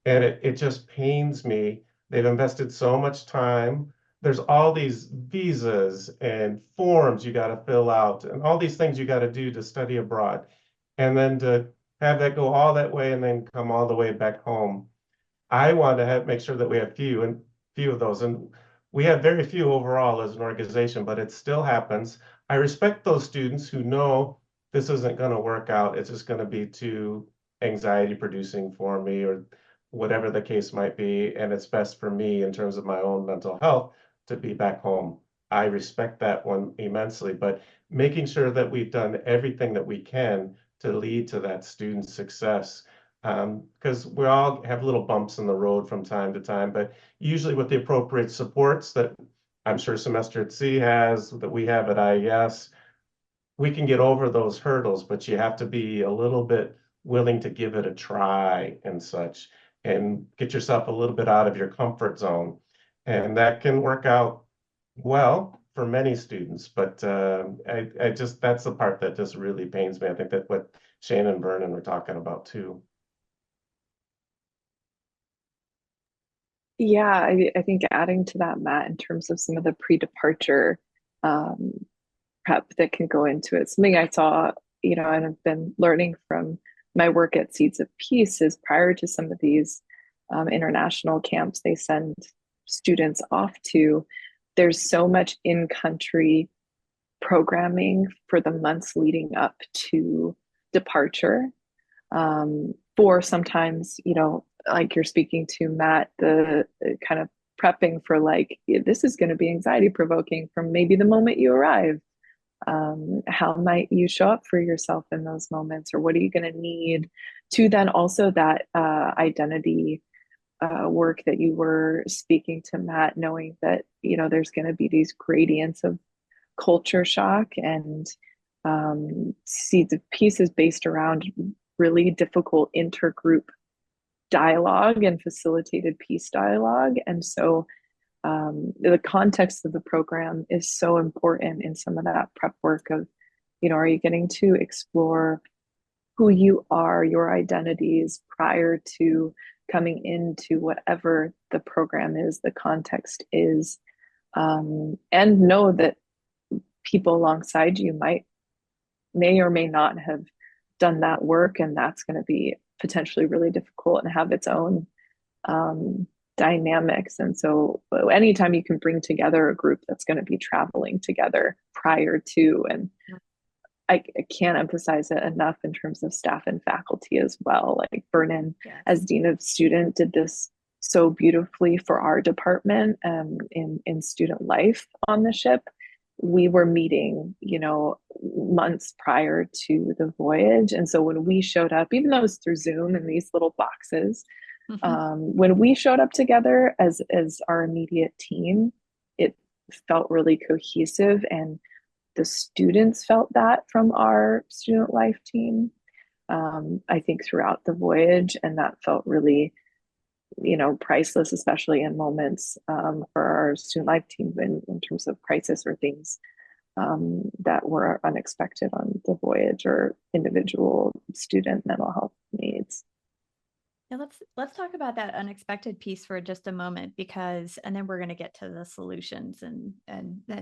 And it just pains me. They've invested so much time. There's all these visas and forms you got to fill out and all these things you got to do to study abroad. And then to have that go all that way and then come all the way back home. I want to make sure that we have few of those. And we have very few overall as an organization, but it still happens. I respect those students who know this isn't going to work out. It's just going to be too anxiety producing for me, or whatever the case might be. And it's best for me in terms of my own mental health to be back home. I respect that one immensely, but making sure that we've done everything that we can to lead to that student success. Because we all have little bumps in the road from time to time, but usually with the appropriate supports that I'm sure Semester at Sea has, that we have at IES, we can get over those hurdles, but you have to be a little bit willing to give it a try and such, and get yourself a little bit out of your comfort zone. And that can work out well for many students, but I just, that's the part that just really pains me. I think that what Shayna and Vernon were talking about too. Yeah, I think adding to that, Matt, in terms of some of the pre-departure prep that can go into it, something I saw, and I've been learning from my work at Seeds of Peace is prior to some of these international camps they send students off to, there's so much in-country programming for the months leading up to departure. For sometimes, like you're speaking to, Matt, the kind of prepping for like, this is going to be anxiety provoking from maybe the moment you arrive. How might you show up for yourself in those moments, or what are you going to need to then also that identity work that you were speaking to, Matt, knowing that, there's going to be these gradients of culture shock, and Seeds of Peace is based around really difficult intergroup dialogue and facilitated peace dialogue. And so the context of the program is so important in some of that prep work of, are you getting to explore who you are, your identities prior to coming into whatever the program is, the context is, and know that people alongside you may or may not have done that work, and that's going to be potentially really difficult and have its own dynamics. And so anytime you can bring together a group that's going to be traveling together prior to, and I can't emphasize it enough in terms of staff and faculty as well. Like Vernon, as Dean of Student, did this so beautifully for our department in student life on the ship. We were meeting, months prior to the voyage. And so when we showed up, even though it was through Zoom in these little boxes, when we showed up together as our immediate team, it felt really cohesive, and the students felt that from our student life team, I think throughout the voyage. And that felt really, priceless, especially in moments for our student life team in terms of crisis or things that were unexpected on the voyage, or individual student mental health needs. Yeah, let's talk about that unexpected piece for just a moment, because and then we're going to get to the solutions and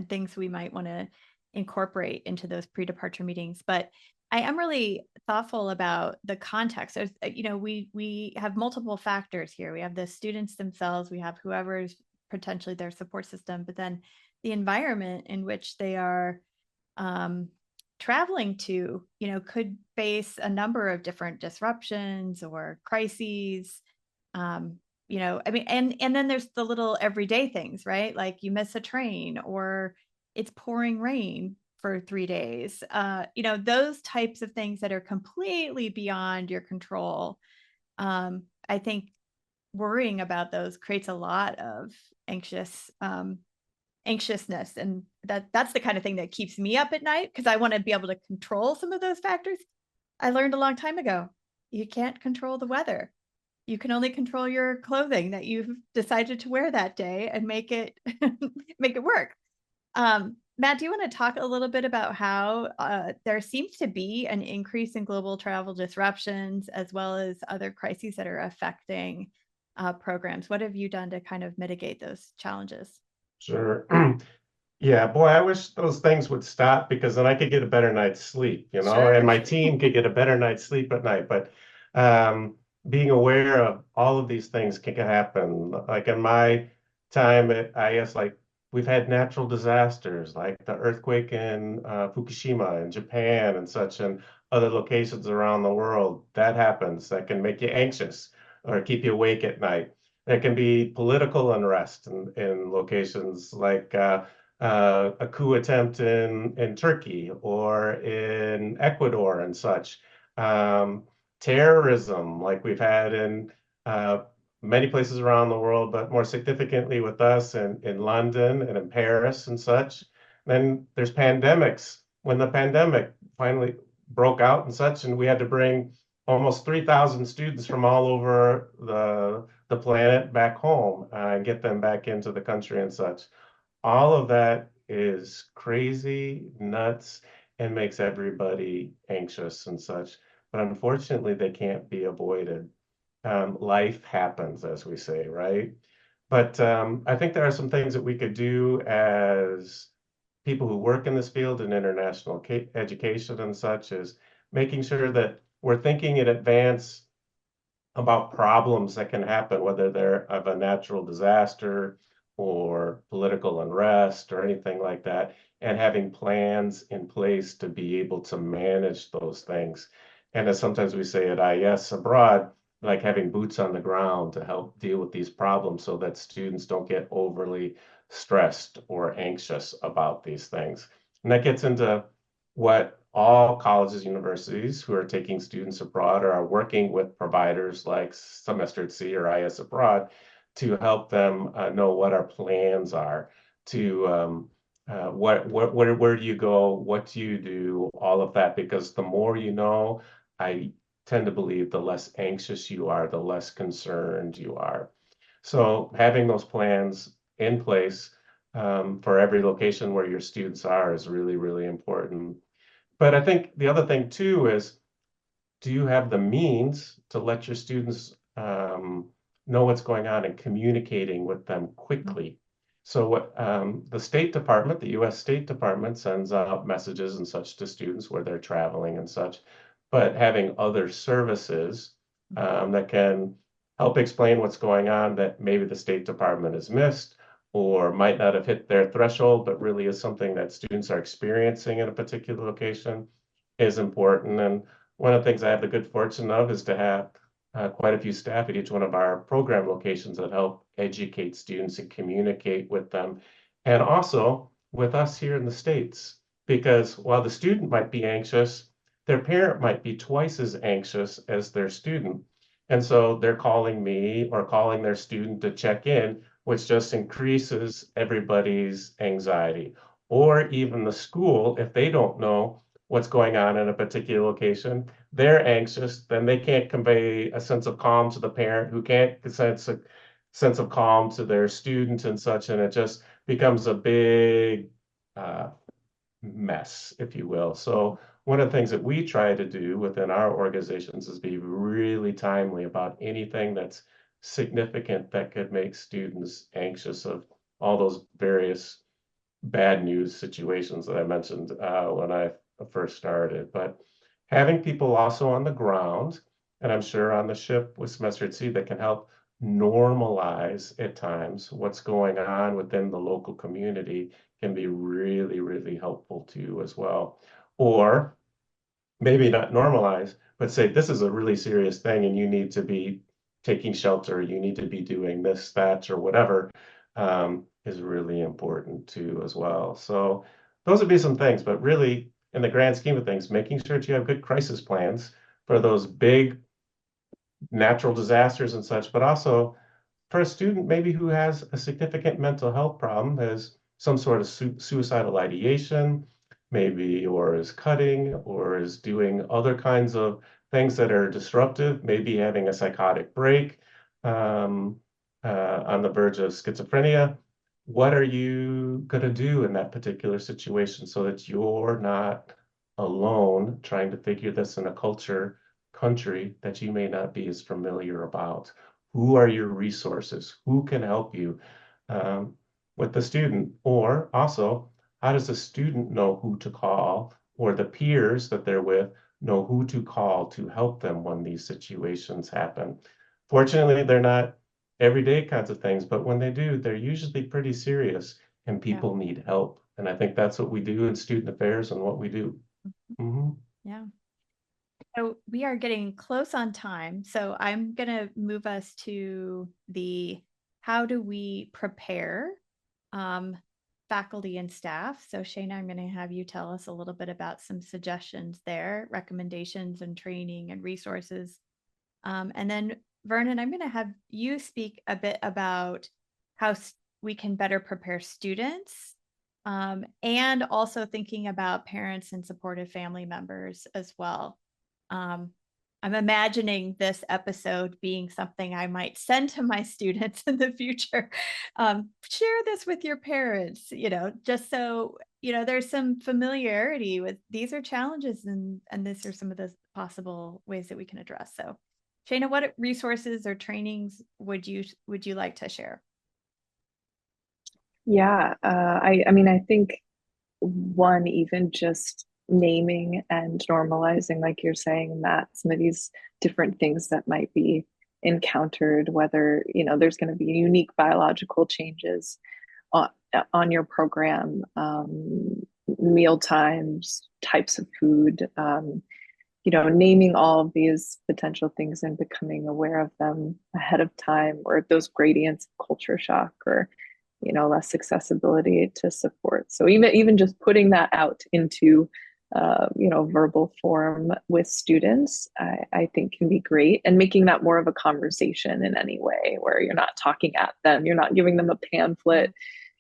things we might want to incorporate into those pre-departure meetings. But I am really thoughtful about the context. There's, we have multiple factors here. We have the students themselves, we have whoever's potentially their support system, but then the environment in which they are traveling to, could face a number of different disruptions or crises. I mean, and then there's the little everyday things, right? Like you miss a train or it's pouring rain for 3 days. Those types of things that are completely beyond your control. I think worrying about those creates a lot of anxiousness, and that's the kind of thing that keeps me up at night, because I want to be able to control some of those factors. I learned a long time ago, you can't control the weather. You can only control your clothing that you've decided to wear that day and make it make it work. Matt, do you want to talk a little bit about how there seems to be an increase in global travel disruptions, as well as other crises that are affecting programs? What have you done to kind of mitigate those challenges? Sure. Yeah, boy, I wish those things would stop, because then I could get a better night's sleep, Sure. and my team could get a better night's sleep at night. But being aware of all of these things can happen. Like in my time at IS, like we've had natural disasters, like the earthquake in Fukushima in Japan and such, and other locations around the world. That happens. That can make you anxious or keep you awake at night. There can be political unrest in locations like a coup attempt in Turkey or in Ecuador and such. Terrorism, like we've had in many places around the world, but more significantly with us in London and in Paris and such. Then there's pandemics. When the pandemic finally broke out and such, and we had to bring almost 3,000 students from all over the planet back home and get them back into the country and such. All of that is crazy, nuts, and makes everybody anxious and such. But unfortunately, they can't be avoided. Life happens, as we say, right? But I think there are some things that we could do as people who work in this field in international education and such, is making sure that we're thinking in advance about problems that can happen, whether they're of a natural disaster or political unrest or anything like that, and having plans in place to be able to manage those things. And as sometimes we say at IS abroad, like having boots on the ground to help deal with these problems so that students don't get overly stressed or anxious about these things. And that gets into what all colleges, universities who are taking students abroad are working with providers like Semester at Sea or IS Abroad to help them know what our plans are, to where do you go, what do you do, all of that, because the more you know, I tend to believe the less anxious you are, the less concerned you are. So having those plans in place for every location where your students are is really, really important. But I think the other thing too is, do you have the means to let your students know what's going on and communicating with them quickly? So what the State Department, the US State Department, sends out messages and such to students where they're traveling and such, but having other services that can help explain what's going on that maybe the State Department has missed or might not have hit their threshold, but really is something that students are experiencing in a particular location, is important. And one of the things I have the good fortune of is to have quite a few staff at each one of our program locations that help educate students and communicate with them. And also with us here in the States, because while the student might be anxious, their parent might be twice as anxious as their student. And so they're calling me or calling their student to check in, which just increases everybody's anxiety. Or even the school, if they don't know what's going on in a particular location, they're anxious, then they can't convey a sense of calm to the parent, who can't sense of calm to their student and such, and it just becomes a big mess, if you will. So one of the things that we try to do within our organizations is be really timely about anything that's significant that could make students anxious of all those various bad news situations that I mentioned when I first started. But having people also on the ground, and I'm sure on the ship with Semester at Sea, that can help normalize at times what's going on within the local community can be really, really helpful too as well. Or maybe not normalize, but say this is a really serious thing and you need to be taking shelter, you need to be doing this, that, or whatever, is really important too as well. So those would be some things, but really in the grand scheme of things, making sure that you have good crisis plans for those big natural disasters and such, but also for a student maybe who has a significant mental health problem, has some sort of suicidal ideation, maybe, or is cutting, or is doing other kinds of things that are disruptive, maybe having a psychotic break, on the verge of schizophrenia. What are you going to do in that particular situation so that you're not alone trying to figure this in a country that you may not be as familiar about? Who are your resources? Who can help you with the student? Or also, how does the student know who to call, or the peers that they're with know who to call to help them when these situations happen? Fortunately, they're not everyday kinds of things, but when they do, they're usually pretty serious and people need help. And I think that's what we do in student affairs and what we do. Yeah. So we are getting close on time. So I'm going to move us to the how do we prepare faculty and staff. So Shayna, I'm going to have you tell us a little bit about some suggestions there, recommendations and training and resources. And then Vernon, I'm going to have you speak a bit about how we can better prepare students and also thinking about parents and supportive family members as well. I'm imagining this episode being something I might send to my students in the future. Share this with your parents, just so, there's some familiarity with these are challenges and these are some of the possible ways that we can address. So Shayna, what resources or trainings would you like to share? Yeah, I mean, I think one, even just naming and normalizing, like you're saying, Matt, some of these different things that might be encountered, whether, there's going to be unique biological changes on your program, meal times, types of food, naming all of these potential things and becoming aware of them ahead of time, or those gradients of culture shock, or less accessibility to support. So even just putting that out into verbal form with students, I think can be great, and making that more of a conversation in any way where you're not talking at them, you're not giving them a pamphlet,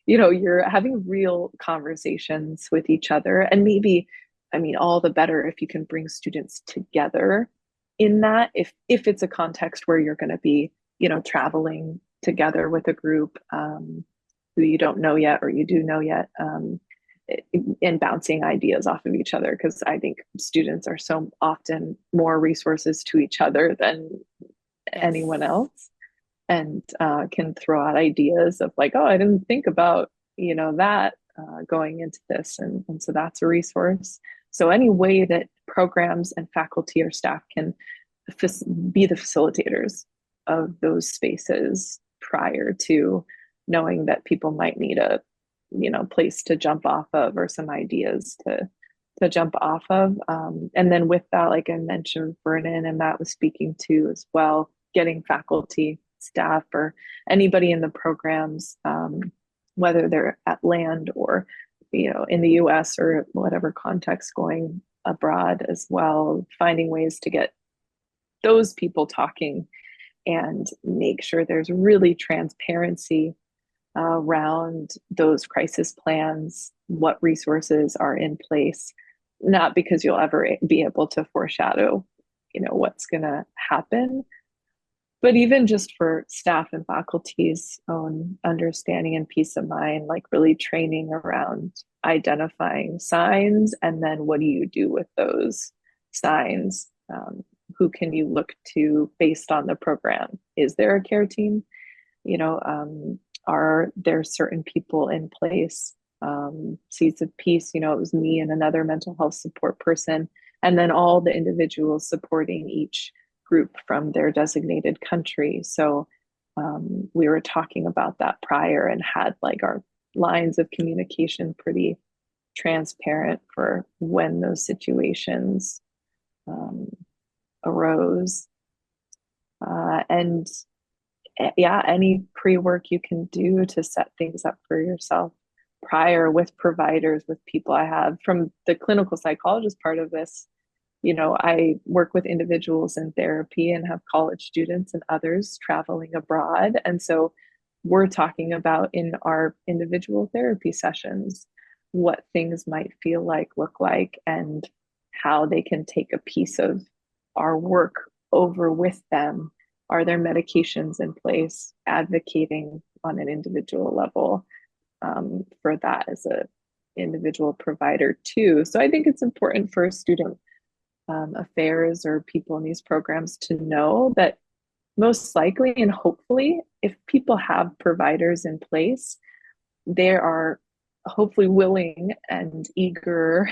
you're having real conversations with each other. And maybe, all the better if you can bring students together in that, if it's a context where you're going to be, traveling together with a group who you don't know yet or you do know yet, and bouncing ideas off of each other, because I think students are so often more resources to each other than anyone else, and can throw out ideas of like, oh, I didn't think about that going into this, and so that's a resource. So any way that programs and faculty or staff can be the facilitators of those spaces prior to knowing that people might need a place to jump off of, or some ideas to jump off of, and then with that, like I mentioned, Vernon and Matt was speaking to as well, getting faculty, staff, or anybody in the programs, whether they're at land or in the US or whatever context, going abroad as well, finding ways to get those people talking and make sure there's really transparency around those crisis plans, what resources are in place, not because you'll ever be able to foreshadow, what's going to happen, But even just for staff and faculty's own understanding and peace of mind, like really training around identifying signs, and then what do you do with those signs? Who can you look to based on the program? Is there a care team? Are there certain people in place? Seeds of Peace, it was me and another mental health support person, and then all the individuals supporting each group from their designated country. So we were talking about that prior and had like our lines of communication pretty transparent for when those situations arose. And yeah, any pre-work you can do to set things up for yourself prior with providers, with people. I have from the clinical psychologist part of this, I work with individuals in therapy and have college students and others traveling abroad. And so we're talking about in our individual therapy sessions what things might feel like, look like, and how they can take a piece of our work over with them. Are there medications in place? Advocating on an individual level for that as a individual provider too. So I think it's important for student affairs or people in these programs to know that most likely and hopefully, if people have providers in place, they are hopefully willing and eager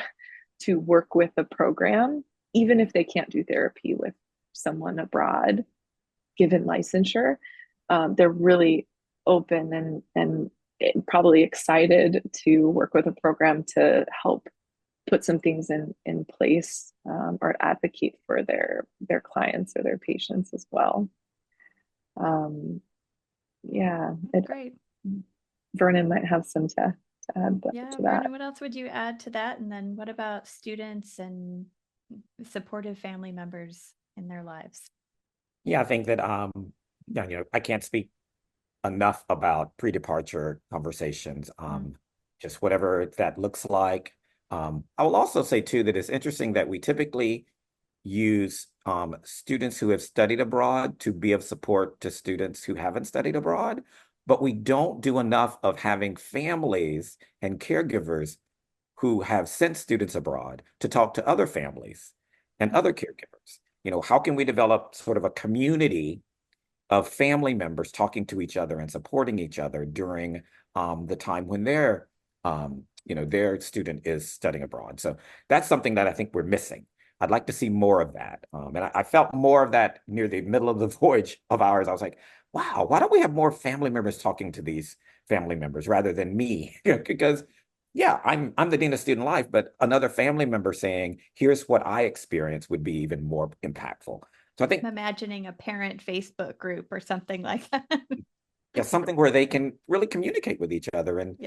to work with the program, even if they can't do therapy with someone abroad, given licensure. They're really open and probably excited to work with a program to help put some things in place or advocate for their clients or their patients as well. Yeah, Great. Vernon might have some to add to that. Vernon, what else would you add to that? And then what about students and supportive family members in their lives? Yeah, I think that I can't speak enough about pre-departure conversations. Just whatever that looks like. I will also say too that it's interesting that we typically use students who have studied abroad to be of support to students who haven't studied abroad, but we don't do enough of having families and caregivers who have sent students abroad to talk to other families and other caregivers. How can we develop sort of a community of family members talking to each other and supporting each other during the time when their student is studying abroad? So that's something that I think we're missing. I'd like to see more of that. And I felt more of that near the middle of the voyage of ours. I was like, wow, why don't we have more family members talking to these family members rather than me? Because yeah, I'm the dean of student life, but another family member saying, here's what I experienced would be even more impactful. So I think I'm imagining a parent Facebook group or something like that. Yeah, something where they can really communicate with each other and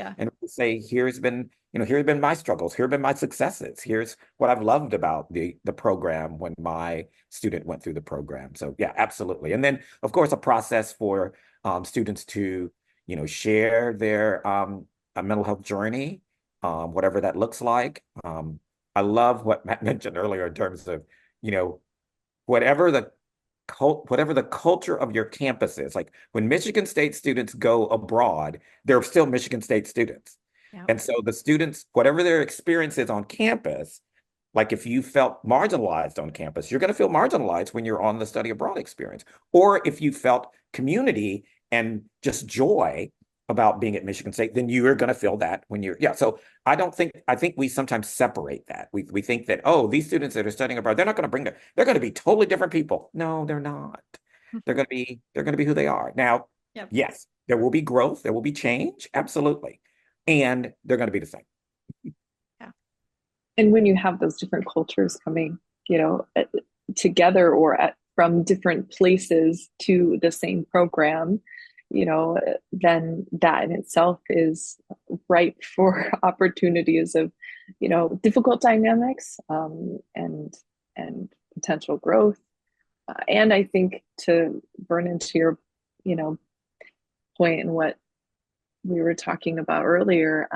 say, here's been my struggles, here have been my successes, here's what I've loved about the program when my student went through the program. So yeah, absolutely. And then of course a process for students to share their mental health journey, whatever that looks like. I love what Matt mentioned earlier in terms of whatever the culture of your campus is. Like when Michigan State students go abroad, they're still Michigan State students. Yeah. And so the students, whatever their experience is on campus, like if you felt marginalized on campus, you're going to feel marginalized when you're on the study abroad experience. Or if you felt community and just joy about being at Michigan State, then you are going to feel that when so I think we sometimes separate that. We think that, oh, these students that are studying abroad, they're not going to they're going to be totally different people. No, they're not. They're going to be who they are. Now, yes, there will be growth, there will be change, absolutely. And they're going to be the same. Yeah. And when you have those different cultures coming, together or from different places to the same program, then that in itself is ripe for opportunities of, difficult dynamics and potential growth. And I think to burn into your, point and what we were talking about earlier,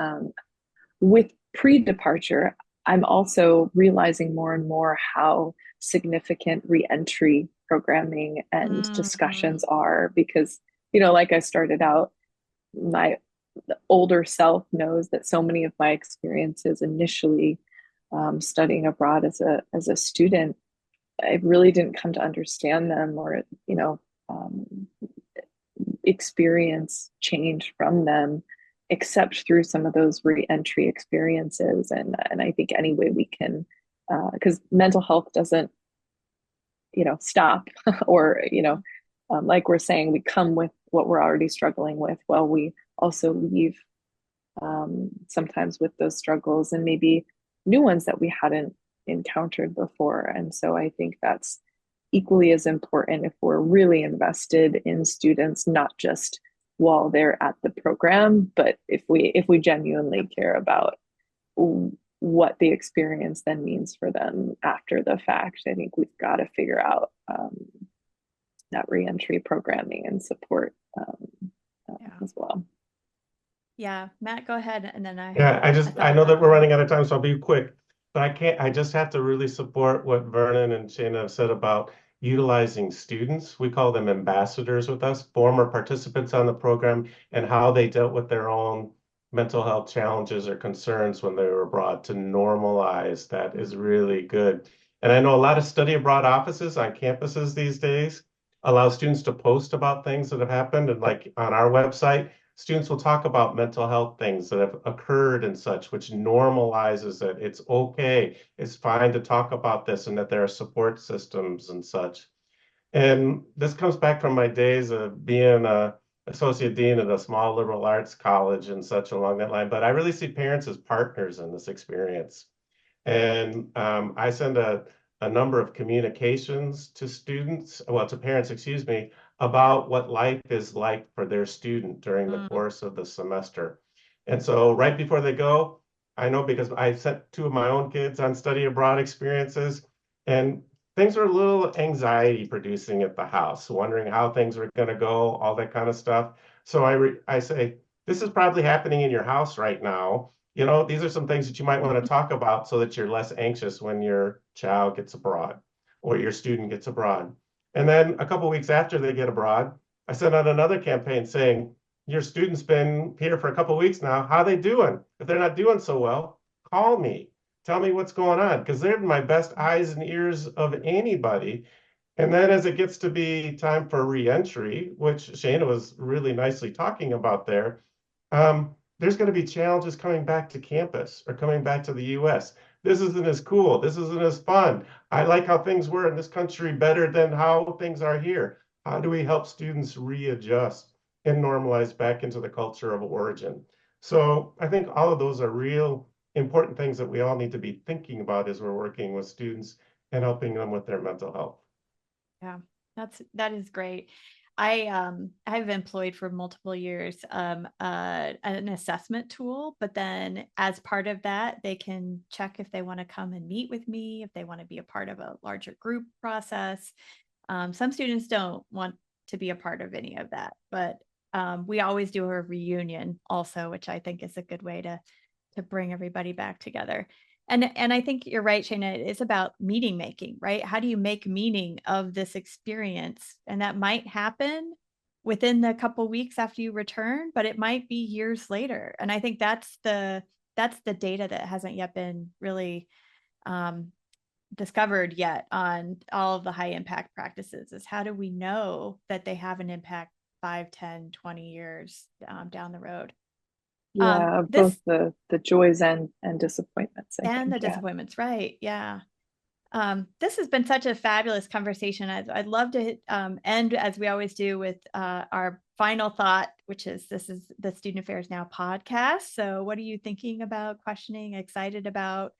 with pre-departure, I'm also realizing more and more how significant reentry programming and Mm-hmm. discussions are, because, like I started out, my older self knows that so many of my experiences initially, studying abroad as a student, I really didn't come to understand them, or experience change from them, except through some of those re-entry experiences. And I think any way we can, because mental health doesn't stop, or like we're saying, we come with what we're already struggling with. Well, we also leave, sometimes with those struggles, and maybe new ones that we hadn't encountered before. And so I think that's equally as important if we're really invested in students, not just while they're at the program, but if we genuinely care about what the experience then means for them after the fact. I think we've got to figure out, that reentry programming and support, as well. Yeah, Matt, go ahead, and then I Yeah, have I know that we're running out of time, so I'll be quick. But I just have to really support what Vernon and Shayna have said about utilizing students. We call them ambassadors with us, former participants on the program, and how they dealt with their own mental health challenges or concerns when they were abroad. To normalize that is really good. And I know a lot of study abroad offices on campuses these days allow students to post about things that have happened. And like on our website, students will talk about mental health things that have occurred and such, which normalizes it. It's okay. It's fine to talk about this, and that there are support systems and such. And this comes back from my days of being a associate dean at a small liberal arts college and such along that line. But I really see parents as partners in this experience. And I send a number of communications to students, well, to parents, excuse me, about what life is like for their student during the course of the semester. And so right before they go, I know because I sent two of my own kids on study abroad experiences, and things are a little anxiety producing at the house, wondering how things are going to go, all that kind of stuff. So I say, this is probably happening in your house right now. These are some things that you might want to talk about so that you're less anxious when your child gets abroad or your student gets abroad. And then a couple of weeks after they get abroad, I sent out another campaign saying, your student's been here for a couple of weeks now. How are they doing? If they're not doing so well, call me. Tell me what's going on, because they're my best eyes and ears of anybody. And then as it gets to be time for reentry, which Shayna was really nicely talking about there, there's going to be challenges coming back to campus or coming back to the US. This isn't as cool. This isn't as fun. I like how things were in this country better than how things are here. How do we help students readjust and normalize back into the culture of origin? So I think all of those are real important things that we all need to be thinking about as we're working with students and helping them with their mental health. Yeah, that is great. I've employed for multiple years an assessment tool, but then as part of that, they can check if they want to come and meet with me, if they want to be a part of a larger group process. Some students don't want to be a part of any of that, but we always do a reunion also, which I think is a good way to bring everybody back together. And I think you're right, Shayna, it is about meaning making, right? How do you make meaning of this experience? And that might happen within the couple weeks after you return, but it might be years later. And I think that's the data that hasn't yet been really discovered yet on all of the high impact practices, is how do we know that they have an impact 5, 10, 20 years down the road? Yeah, both the joys and disappointments, I think. The disappointments, right? Yeah. This has been such a fabulous conversation. I'd love to end, as we always do, with our final thought, which is, this is the Student Affairs Now podcast. So what are you thinking about, questioning, excited about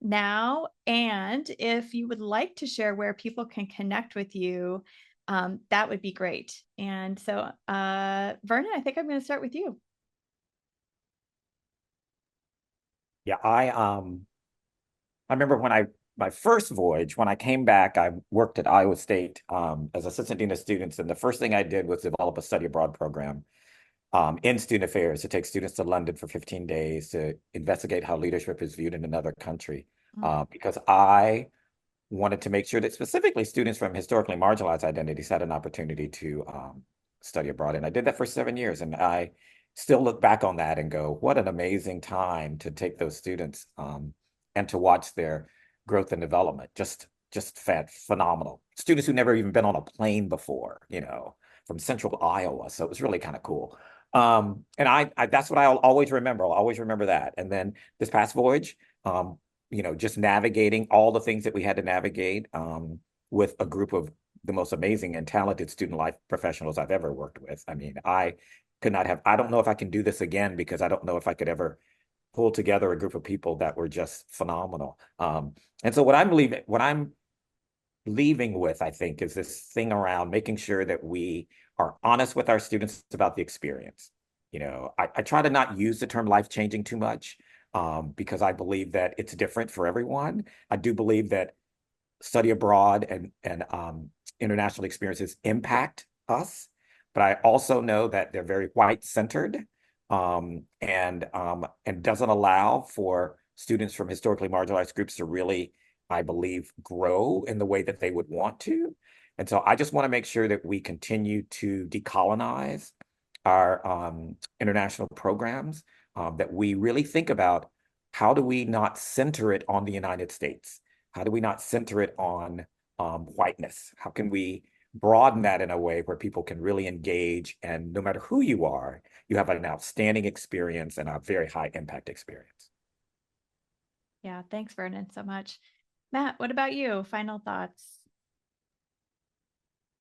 now? And if you would like to share where people can connect with you, that would be great. And so, Vernon, I think I'm going to start with you. Yeah, I remember my first voyage, when I came back, I worked at Iowa State as assistant dean of students, and the first thing I did was develop a study abroad program in student affairs to take students to London for 15 days to investigate how leadership is viewed in another country. Because I wanted to make sure that specifically students from historically marginalized identities had an opportunity to study abroad. And I did that for 7 years. And I still look back on that and go, what an amazing time to take those students and to watch their growth and development. Just phenomenal. Students who never even been on a plane before, from central Iowa. So it was really kind of cool. And I that's what I'll always remember. I'll always remember that. And then this past voyage, just navigating all the things that we had to navigate with a group of the most amazing and talented student life professionals I've ever worked with. I mean, I don't know if I can do this again because I don't know if I could ever pull together a group of people that were just phenomenal. And so what I'm leaving with, I think, is this thing around making sure that we are honest with our students about the experience. I try to not use the term life-changing too much because I believe that it's different for everyone. I do believe that study abroad and international experiences impact us, but I also know that they're very white-centered and doesn't allow for students from historically marginalized groups to really, I believe, grow in the way that they would want to. And so I just want to make sure that we continue to decolonize our international programs, that we really think about how do we not center it on the United States? How do we not center it on whiteness? How can we broaden that in a way where people can really engage, and no matter who you are, you have an outstanding experience and a very high impact experience. Yeah, thanks, Vernon, so much. Matt, what about you? Final thoughts?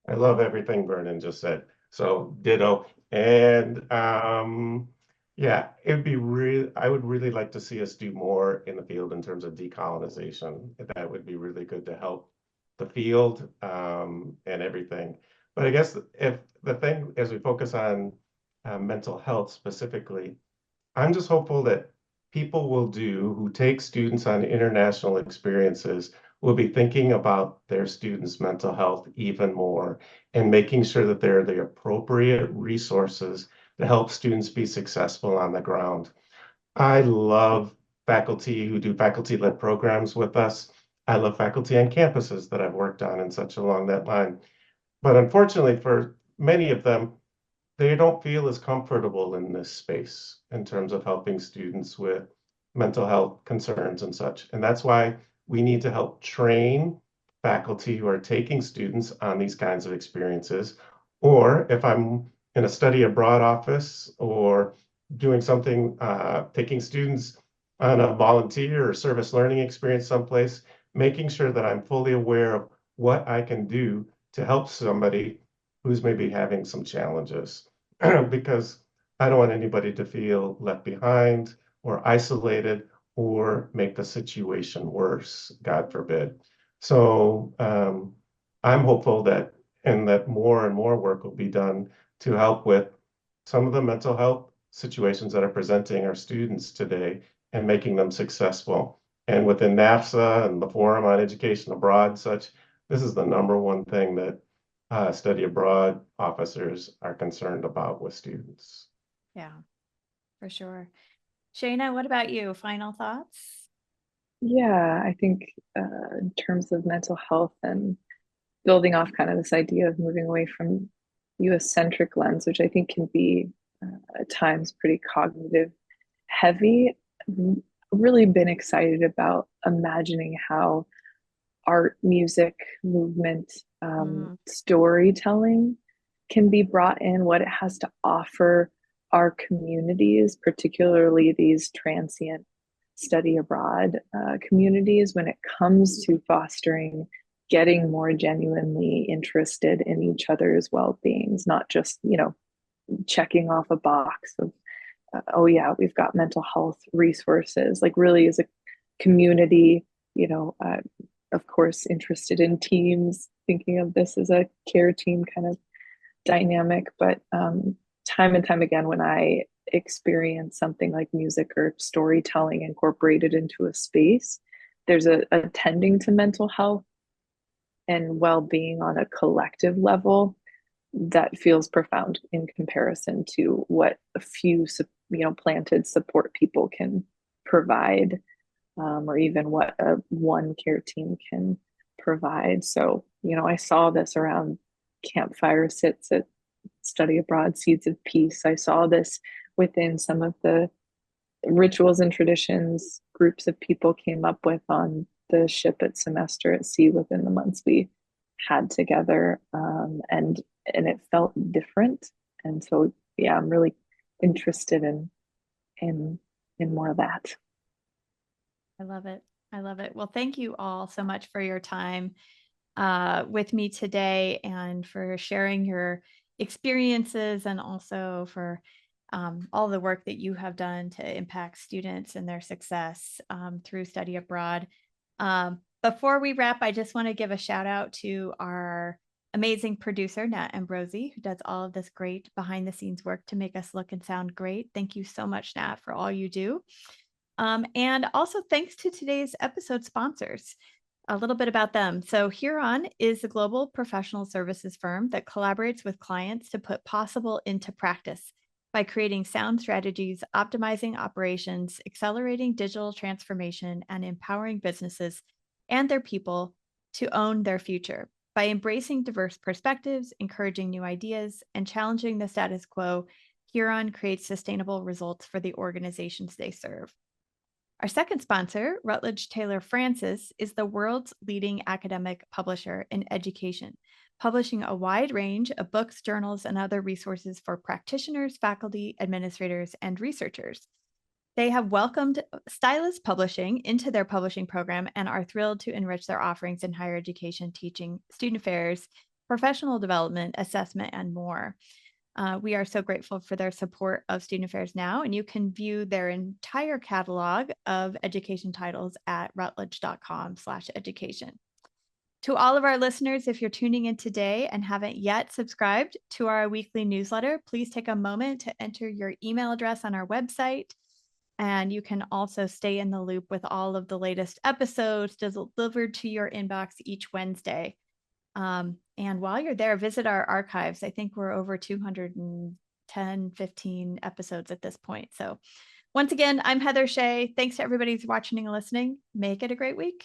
I love everything Vernon just said. So ditto. And yeah, I would really like to see us do more in the field in terms of decolonization. That would be really good to help the field and everything. But I guess if the thing, as we focus on mental health specifically, I'm just hopeful that people who take students on international experiences will be thinking about their students' mental health even more and making sure that there are the appropriate resources to help students be successful on the ground. I love faculty who do faculty-led programs with us. I love faculty on campuses that I've worked on and such along that line. But unfortunately, for many of them, they don't feel as comfortable in this space in terms of helping students with mental health concerns and such. And that's why we need to help train faculty who are taking students on these kinds of experiences. Or if I'm in a study abroad office or doing something, taking students on a volunteer or service learning experience someplace, making sure that I'm fully aware of what I can do to help somebody who's maybe having some challenges. Because I don't want anybody to feel left behind or isolated or make the situation worse, God forbid. So I'm hopeful that more and more work will be done to help with some of the mental health situations that are presenting our students today and making them successful. And within NAFSA and the Forum on Education Abroad, such, this is the #1 thing that study abroad officers are concerned about with students. Yeah, for sure. Shayna, what about you? Final thoughts? Yeah, I think in terms of mental health and building off kind of this idea of moving away from US-centric lens, which I think can be at times pretty cognitive heavy, I've really been excited about imagining how art, music, movement, storytelling can be brought in, what it has to offer our communities, particularly these transient study abroad communities, when it comes to fostering getting more genuinely interested in each other's well-beings, not just, checking off a box of, oh yeah, we've got mental health resources, like really as a community, of course, interested in teams, thinking of this as a care team kind of dynamic. But time and time again, when I experience something like music or storytelling incorporated into a space, there's a tending to mental health and well-being on a collective level that feels profound in comparison to what a few planted support people can provide, or even what one care team can provide. So, I saw this around campfire sits at Study Abroad, Seeds of Peace. I saw this within some of the rituals and traditions groups of people came up with on the ship at Semester at Sea within the months we had together. And it felt different. And so, yeah, I'm really interested in more of that. I love it. I love it. Well, thank you all so much for your time with me today and for sharing your experiences and also for all the work that you have done to impact students and their success through study abroad. Before we wrap, I just want to give a shout out to our amazing producer, Nat Ambrosi, who does all of this great behind the scenes work to make us look and sound great. Thank you so much, Nat, for all you do. And also thanks to today's episode sponsors. A little bit about them. So Huron is a global professional services firm that collaborates with clients to put possible into practice by creating sound strategies, optimizing operations, accelerating digital transformation, and empowering businesses and their people to own their future. By embracing diverse perspectives, encouraging new ideas, and challenging the status quo, Huron creates sustainable results for the organizations they serve. Our second sponsor, Routledge Taylor Francis, is the world's leading academic publisher in education, publishing a wide range of books, journals, and other resources for practitioners, faculty, administrators, and researchers. They have welcomed Stylus Publishing into their publishing program and are thrilled to enrich their offerings in higher education, teaching, student affairs, professional development, assessment, and more. We are so grateful for their support of Student Affairs Now, and you can view their entire catalog of education titles at routledge.com/education. To all of our listeners, if you're tuning in today and haven't yet subscribed to our weekly newsletter, please take a moment to enter your email address on our website. And you can also stay in the loop with all of the latest episodes delivered to your inbox each Wednesday. And while you're there, visit our archives. I think we're over 210, 15 episodes at this point. So once again, I'm Heather Shea. Thanks to everybody who's watching and listening. Make it a great week.